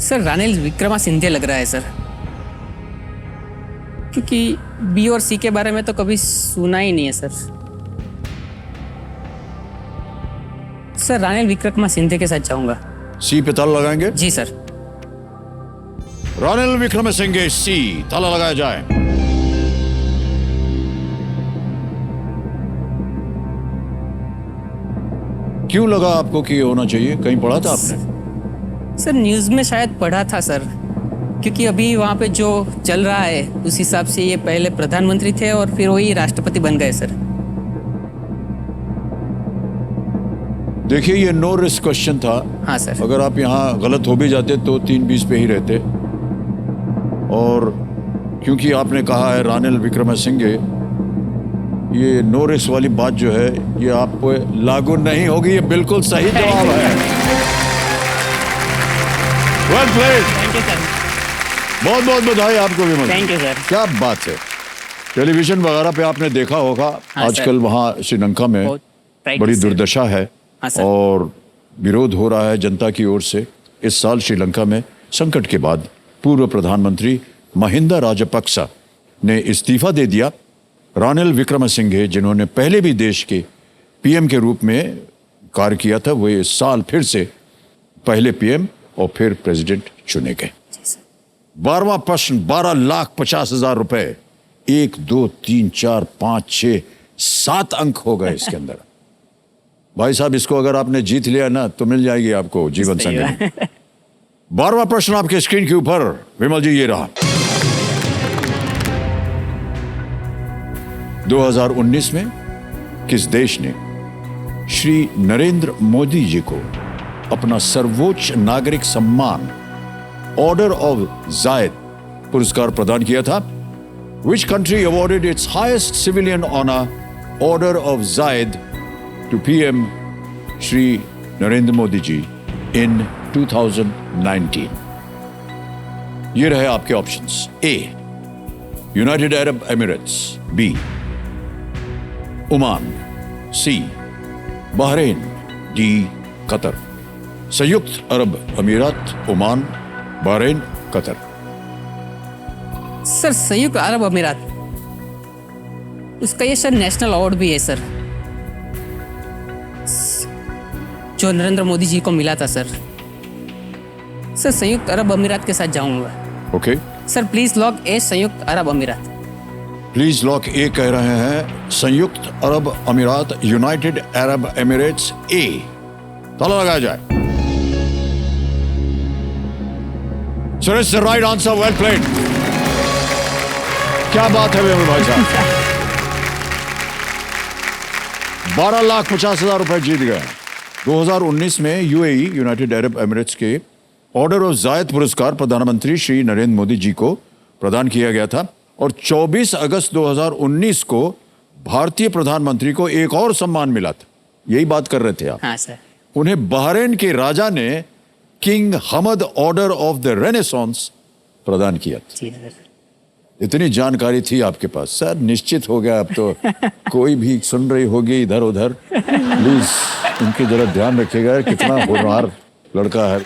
सर रानिल विक्रमसिंघे लग रहा है सर, क्योंकि बी और सी के बारे में तो कभी सुना ही नहीं है सर। सर रानिल विक्रमसिंघे के साथ जाऊंगा। सी पे ताला लगाएंगे? जी सर। रानिल विक्रमसिंघे, सी, ताला लगाया जाए। क्यों लगा आपको कि ये होना चाहिए? कहीं पढ़ा था आपने? सर न्यूज में शायद पढ़ा था सर, क्योंकि अभी वहाँ पे जो चल रहा है उस हिसाब से ये पहले प्रधानमंत्री थे और फिर वही राष्ट्रपति बन गए सर। देखिए, ये नो रिस्क क्वेश्चन था। हाँ सर। अगर आप यहाँ गलत हो भी जाते तो 3-20 पे ही रहते, और क्योंकि आपने कहा है रानिल विक्रमसिंघे, ये नो रिस्क वाली बात जो है ये आप पे लागू नहीं होगी। ये बिल्कुल सही जवाब है। Well played. Thank you sir. बहुत बहुत बधाई आपको भी। Thank you sir. क्या बात है। टेलीविजन वगैरह पे आपने देखा होगा, हाँ, आजकल वहाँ श्रीलंका में बहुत right बड़ी सर। दुर्दशा है, हाँ, सर। और विरोध हो रहा है जनता की ओर से। इस साल श्रीलंका में संकट के बाद पूर्व प्रधानमंत्री महिंदा राजपक्सा ने इस्तीफा दे दिया। रानिल विक्रमसिंघे, जिन्होंने पहले भी देश के पीएम के रूप में कार्य किया था, वो इस साल फिर से पहले पीएम और फिर प्रेसिडेंट चुने गए। 12वां प्रश्न 12,50,000 रुपए। 1, 2, 3, 4, 5, 6, 7 अंक हो गए इसके अंदर। भाई साहब, इसको अगर आपने जीत लिया ना तो मिल जाएगी आपको जीवन संगनी। 12वां प्रश्न आपके स्क्रीन के ऊपर, विमल जी, ये रहा। 2019 में किस देश ने श्री नरेंद्र मोदी जी को अपना सर्वोच्च नागरिक सम्मान ऑर्डर ऑफ जायद पुरस्कार प्रदान किया था? Which country awarded its highest civilian honor, Order of Zayed, to PM Shri Narendra Modi ji in 2019? ये रहे आपके ऑप्शंस। A, United Arab Emirates, B, Oman, C, Bahrain, D, Qatar. संयुक्त अरब अमीरात, ओमान, बहरीन, कतर। सर संयुक्त अरब अमीरात, उसका ये सर नेशनल अवार्ड भी है सर, जो नरेंद्र मोदी जी को मिला था सर। सर संयुक्त अरब अमीरात के साथ जाऊंगा। ओके, सर प्लीज लॉक ए संयुक्त अरब अमीरात। प्लीज लॉक ए कह रहे हैं संयुक्त अरब अमीरात, यूनाइटेड अरब एमिरेट्स ए। ताला लगाया जाए। Sir it's the right answer, well played. क्या बात है मेहुल भाई साहब, 12,50,000 रुपए जीत गए। 2019 में यूएई, यूनाइटेड अरब एमिरेट्स के ऑर्डर ऑफ जायद पुरस्कार प्रधानमंत्री श्री नरेंद्र मोदी जी को प्रदान किया गया था और 24 अगस्त 2019 को भारतीय प्रधानमंत्री को एक और सम्मान मिला था। यही बात कर रहे थे आप। हाँ सर। उन्हें बहरीन के राजा ने king Hamad order of the renaissance प्रदान किया था। जी सर। इतनी जानकारी थी आपके पास सर, निश्चित हो गया अब तो। कोई भी सुन रही होगी इधर उधर, प्लीज उनकी जरा ध्यान रखिएगा, कितना होनहार लड़का है।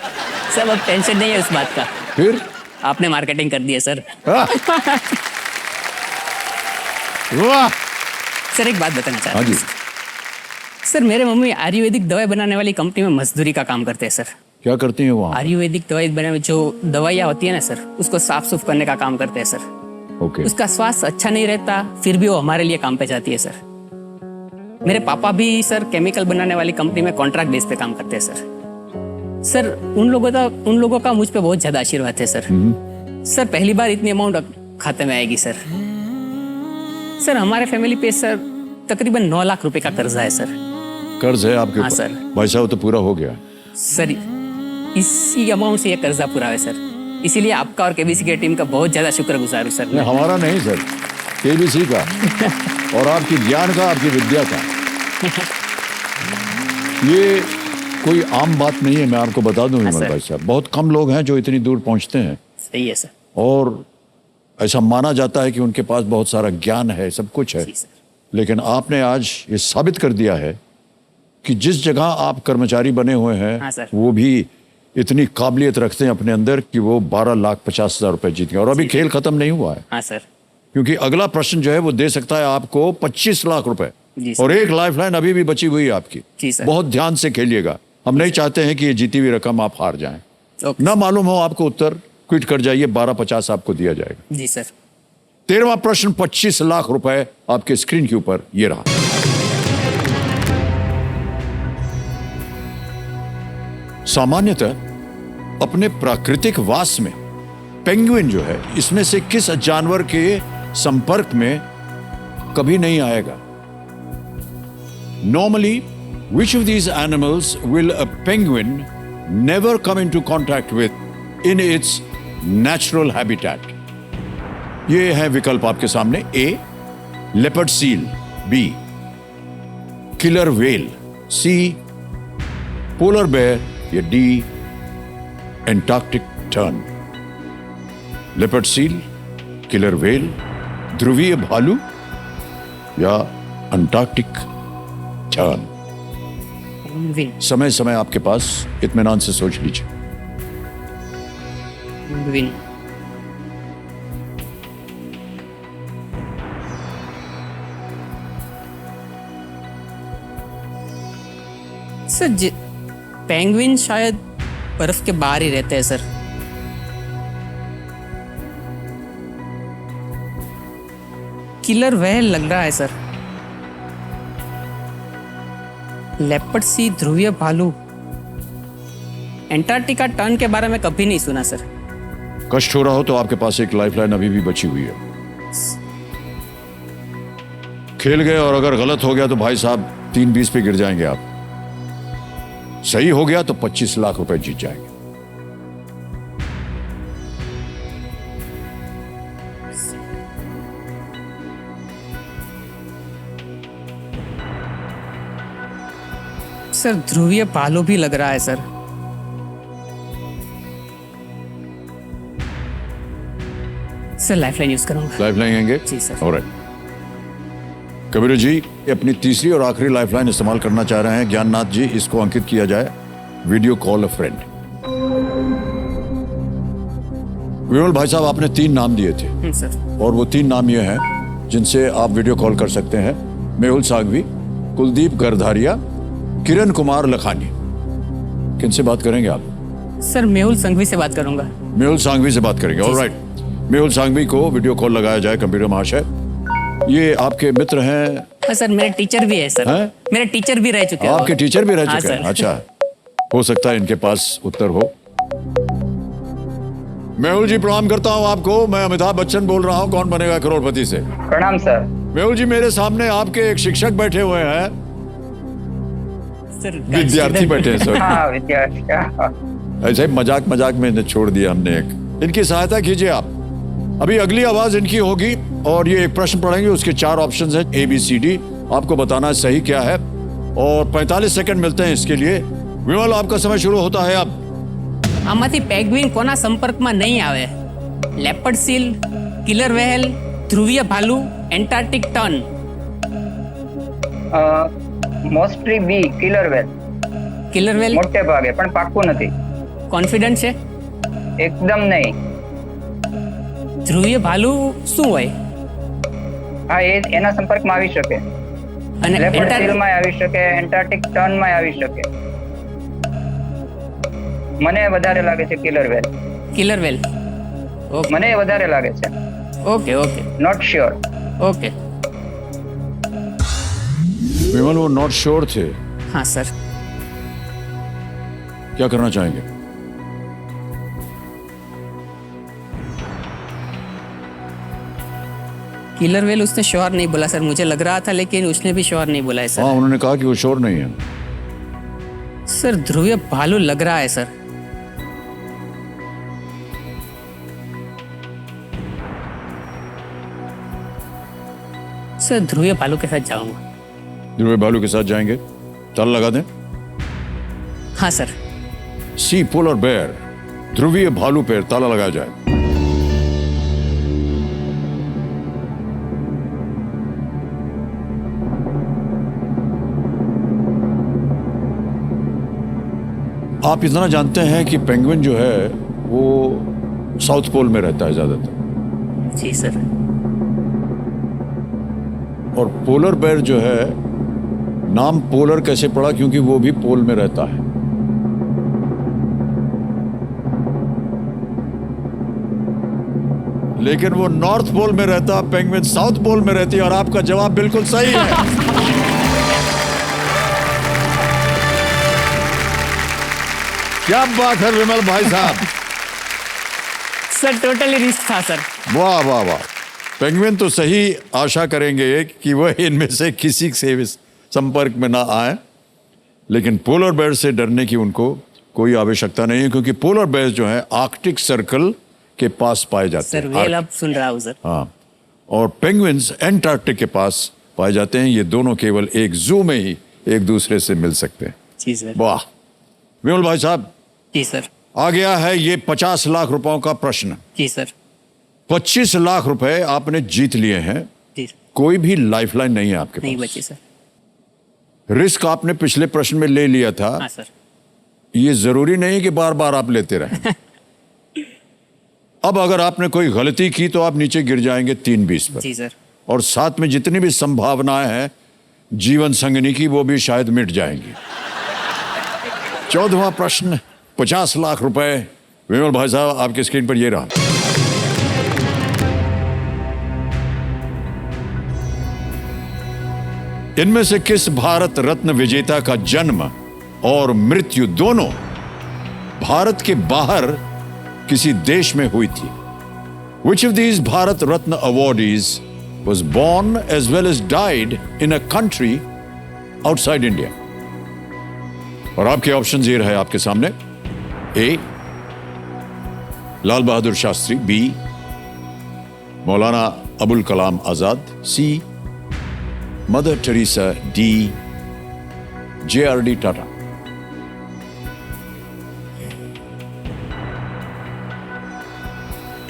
सर अब टेंशन नहीं है उस बात का, फिर आपने मार्केटिंग कर दी है सर। वाह। सर एक बात बताना चाहता हाँ जी। हूँ सर, मेरे मम्मी आयुर्वेदिक दवाई बनाने वाली कंपनी में मजदूरी का काम करते हैं सर। क्या करती हैं वहाँ? आयुर्वेदिक दवाई बनाने जो दवाइयाँ होती है ना सर, उसको साफ सुफ करने का काम करते हैं सर। ओके। उसका स्वास्थ्य अच्छा नहीं रहता, फिर भी वो हमारे लिए काम पे जाती है सर। मेरे पापा भी सर केमिकल बनाने वाली कंपनी में कॉन्ट्रैक्ट बेस पे काम करते हैं सर। सर उन लोगों का मुझ पे बहुत ज्यादा आशीर्वाद है सर। सर पहली बार इतनी अमाउंट खाते में आएगी सर। सर हमारे फैमिली पे सर तकरीबन 9 लाख रुपए का कर्जा है सर। कर्ज है आपके हाँ ऊपर? सर। भाई साहब तो पूरा हो गया सर इसी अमाउंट से ये कर्जा पूरा है सर। इसीलिए आपका और केबीसी की टीम का बहुत ज्यादा शुक्रगुजार हूँ सर। नहीं, हमारा नहीं सर, केबीसी का और आपकी ज्ञान का, आपकी विद्या का। ये कोई आम बात नहीं है, मैं आपको बता दूं विमल भाई साहब। बहुत कम लोग हैं जो इतनी दूर पहुंचते हैं सही है सर। और ऐसा माना जाता है कि उनके पास बहुत सारा ज्ञान है, सब कुछ है। जी सर। लेकिन आपने आज ये साबित कर दिया है कि जिस जगह आप कर्मचारी बने हुए हैं, हाँ सर। वो भी इतनी काबिलियत रखते हैं अपने अंदर कि वो 12,50,000 रुपए जीत गए। और अभी खेल खत्म नहीं हुआ है, हाँ सर। क्योंकि अगला प्रश्न जो है वो दे सकता है आपको 25 लाख रुपए जी सर। और एक लाइफलाइन अभी भी बची हुई है आपकी। जी सर। बहुत ध्यान से खेलिएगा, हम नहीं चाहते हैं कि ये जीती हुई रकम आप हार जाएं। ओके। ना मालूम हो आपको उत्तर, क्विट कर जाइए, 12,50 आपको दिया जाएगा। जी सर। 13वां प्रश्न 25 लाख रुपए आपके स्क्रीन के ऊपर ये रहा। सामान्यतः अपने प्राकृतिक वास में पेंगुइन जो है, इसमें से किस जानवर के संपर्क में कभी नहीं आएगा? Normally, which of these animals will a penguin never come into contact with in its natural habitat? ये है विकल्प आपके सामने। A, leopard seal, B, killer whale, C, polar bear, या D, Antarctic tern। leopard seal, killer whale, ध्रुवीय भालू या Antarctic turn. Win समय समय आपके पास, इत्मीनान से सोच लीजिए। विन सर पेंगुइन शायद बर्फ के बाहर ही रहते हैं सर। किलर व्हेल लग रहा है सर। लेपर्ड सी, ध्रुवीय भालू, एंटार्क्टिका टर्न के बारे में कभी नहीं सुना सर। कष्ट हो रहा हो तो आपके पास एक लाइफलाइन अभी भी बची हुई है। खेल गए और अगर गलत हो गया तो भाई साहब 3-20 पे गिर जाएंगे आप। सही हो गया तो 25 लाख रुपए जीत जाएंगे। सर ध्रुवीय भालू भी लग रहा है सर। सर लाइफलाइन यूज करूंगा। लाइफलाइन लेंगे? जी सर। ऑलराइट। कबीर जी अपनी तीसरी और आखिरी लाइफलाइन इस्तेमाल करना चाह रहे हैं। ज्ञाननाथ जी, इसको अंकित किया जाए, वीडियो कॉल अ फ्रेंड। विमल भाई साहब, आपने 3 नाम दिए थे सर। और वो 3 नाम ये हैं जिनसे आप वीडियो कॉल कर सकते हैं। मेहुल सागवी, कुलदीप गरधारिया, किरण कुमार लखानी। किनसे बात करेंगे आप? सर मेहुल संघवी से बात करूंगा। मेहुल सांघवी से बात करेंगे। ऑलराइट, मेहुल सांघवी को वीडियो कॉल लगाया जाए। कंप्यूटर महाशय, ये आपके मित्र हैं? हाँ सर, मेरे टीचर भी है सर। हैं? मेरे टीचर भी रह चुके हैं। आपके टीचर भी रह हाँ, चुके हैं? सर। अच्छा, हो सकता है इनके पास उत्तर हो। मेहुल जी, प्रणाम करता हूं आपको। मैं अमिताभ बच्चन बोल रहा हूं, कौन बनेगा करोड़पति से। प्रणाम सर। मेहुल जी, मेरे सामने आपके एक शिक्षक बैठे हुए हैं, सर विद्यार्थी बैठे हैं सर। हाँ विद्यार्थी। ऐसे ही मजाक मजाक में इन्हें छोड़ दिया हमने। एक इनकी सहायता कीजिए आप। अभी अगली आवाज इनकी होगी और ये एक प्रश्न पढ़ेंगे, उसके 4 ऑप्शंस हैं ABCD। आपको बताना है सही क्या है और 45 सेकंड मिलते हैं इसके लिए। विमल, आपका समय शुरू होता है अब। આમાંથી પેગ્વિન કોના સંપર્કમાં નહીં આવે? લેપર્ડ સીલ, કિલર વ્હેલ, ધ્રુવીય ભાલુ, એન્ટાર્કટિક ટર્ન. મોસ્ટલી બી કિલર વેલ. કિલર વ્હેલ મોટે ભાગે, પણ પાક્કું નથી. કોન્ફિડન્ટ છે? એકદમ નહીં. ધ્રુવીય ભાલુ શું હોય? હા, એ એના સંપર્કમાં આવી શકે. અને લેપર્ડ સીલમાં આવી શકે, એન્ટાર્કટિક ટર્નમાં આવી શકે. મને વધારે લાગે છે killer whale. Killer whale. Okay મને વધારે લાગે છે. Okay okay not sure. Okay. Vimal, वो नॉट श्योर थे, हाँ सर. क्या करना चाहेंगे? किलर व्हेल उसने श्योर नहीं बोला सर, मुझे लग रहा था, लेकिन उसने भी श्योर नहीं बोला है हाँ, सर. उन्होंने कहा कि वो श्योर नहीं है। सर ध्रुवीय भालू लग रहा है सर. सर ध्रुवीय भालू के साथ जाऊंगा. ध्रुवीय भालू के साथ जाएंगे? ताला लगा दें। हाँ सर. सी पोलर बेयर, ध्रुवीय भालू पर ताला लगाया जाए। आप इतना जानते हैं कि पेंगुइन जो है वो साउथ पोल में रहता है ज्यादातर, जी सर. और पोलर बेयर जो है, नाम पोलर कैसे पड़ा? क्योंकि वो भी पोल में रहता है। लेकिन वो नॉर्थ पोल में रहता, पेंगुइन साउथ पोल में रहती है। और आपका जवाब बिल्कुल सही है। क्या बात है विमल भाई साहब, सर टोटली रिस्क था सर. वाह वाह वाह। पेंगुइन तो सही आशा करेंगे कि वह इनमें से किसी से भी संपर्क में ना आए, लेकिन पोलर बेयर से डरने की उनको कोई आवश्यकता नहीं है, क्योंकि पोलर बेयर जो है आर्कटिक सर्कल के पास पाए जाते सर हैं। वेल अब सुन रहा हूँ सर. हाँ, और पेंगुइन्स एंटार्कटिक के पास पाए जाते हैं। ये दोनों केवल एक जू में ही एक दूसरे से मिल सकते हैं। जी सर. वाह विमल भाई साहब, जी सर. आ गया है ये 50 लाख रुपयों का प्रश्न। जी सर. 25 लाख रुपए आपने जीत लिए हैं। जी सर. कोई भी लाइफलाइन नहीं है आपके नहीं पास। बची सर. रिस्क आपने पिछले प्रश्न में ले लिया था। हाँ सर. ये जरूरी नहीं कि बार बार आप लेते रहें। अब अगर आपने कोई गलती की तो आप नीचे गिर जाएंगे 3-20 पर। जी सर. और साथ में जितनी भी संभावनाएं हैं जीवन संगनी की, वो भी शायद मिट जाएंगी। 14वां प्रश्न, 50 लाख रुपए। विमल भाई साहब, आपकी स्क्रीन पर ये रहा। इनमें से किस भारत रत्न विजेता का जन्म और मृत्यु दोनों भारत के बाहर किसी देश में हुई थी? Which of these Bharat Ratna awardees was born as well as died in a country outside India? और आपके ऑप्शन ये रहे आपके सामने। ए, Lal Bahadur Shastri. B, Maulana Abul Kalam Azad. C, Mother Teresa. D, JRD Tata.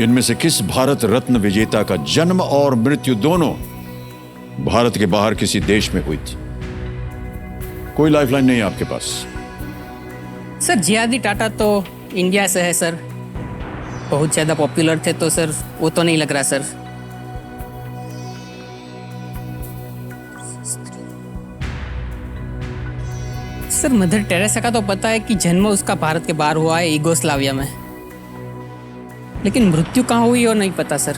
इनमें से किस भारत रत्न विजेता का जन्म और मृत्यु दोनों भारत के बाहर किसी देश में हुई थी? कोई लाइफलाइन नहीं है आपके पास। सर JRD टाटा तो इंडिया से है सर, बहुत ज़्यादा पॉपुलर थे, तो सर वो तो नहीं लग रहा सर. सर मदर टेरेसा का तो पता है कि जन्म उसका भारत के बाहर हुआ है, यूगोस्लाविया में, लेकिन मृत्यु कहाँ हुई और नहीं पता सर।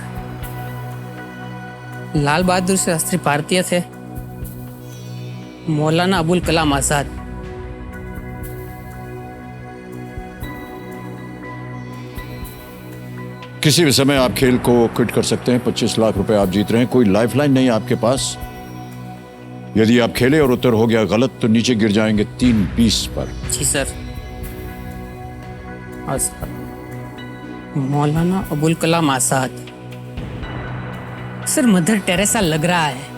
लाल बहादुर शास्त्री भारतीय थे, मौलाना अबुल कलाम आजाद। किसी भी समय आप खेल को क्विट कर सकते हैं। 25 लाख रुपए आप जीत रहे हैं। कोई लाइफलाइन नहीं है आपके पास। यदि आप खेले और उत्तर हो गया गलत तो नीचे गिर जाएंगे 320 पर। जी सर। हाँ sir. Maulana Abul Kalam Azad. Sir Mother Teresa लग रहा है।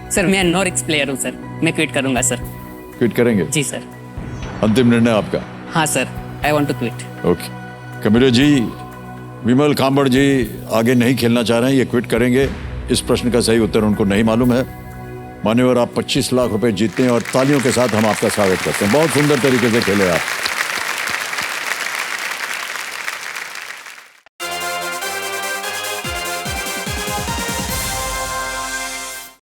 सर मैं नो रिस्क प्लेयर हूँ सर, मैं क्विट करूंगा सर। क्विट करेंगे? जी सर। अंतिम निर्णय आपका? हाँ sir, I want to quit. Okay. Kamila ji, Vimal Kambad ji आगे नहीं खेलना चाह रहे हैं, ये क्विट करेंगे। इस प्रश्न का सही उत्तर उनको नहीं मालूम है। मान्यवर, आप 25 लाख रुपए जीतते हैं और तालियों के साथ हम आपका स्वागत करते हैं। बहुत सुंदर तरीके से खेले आप।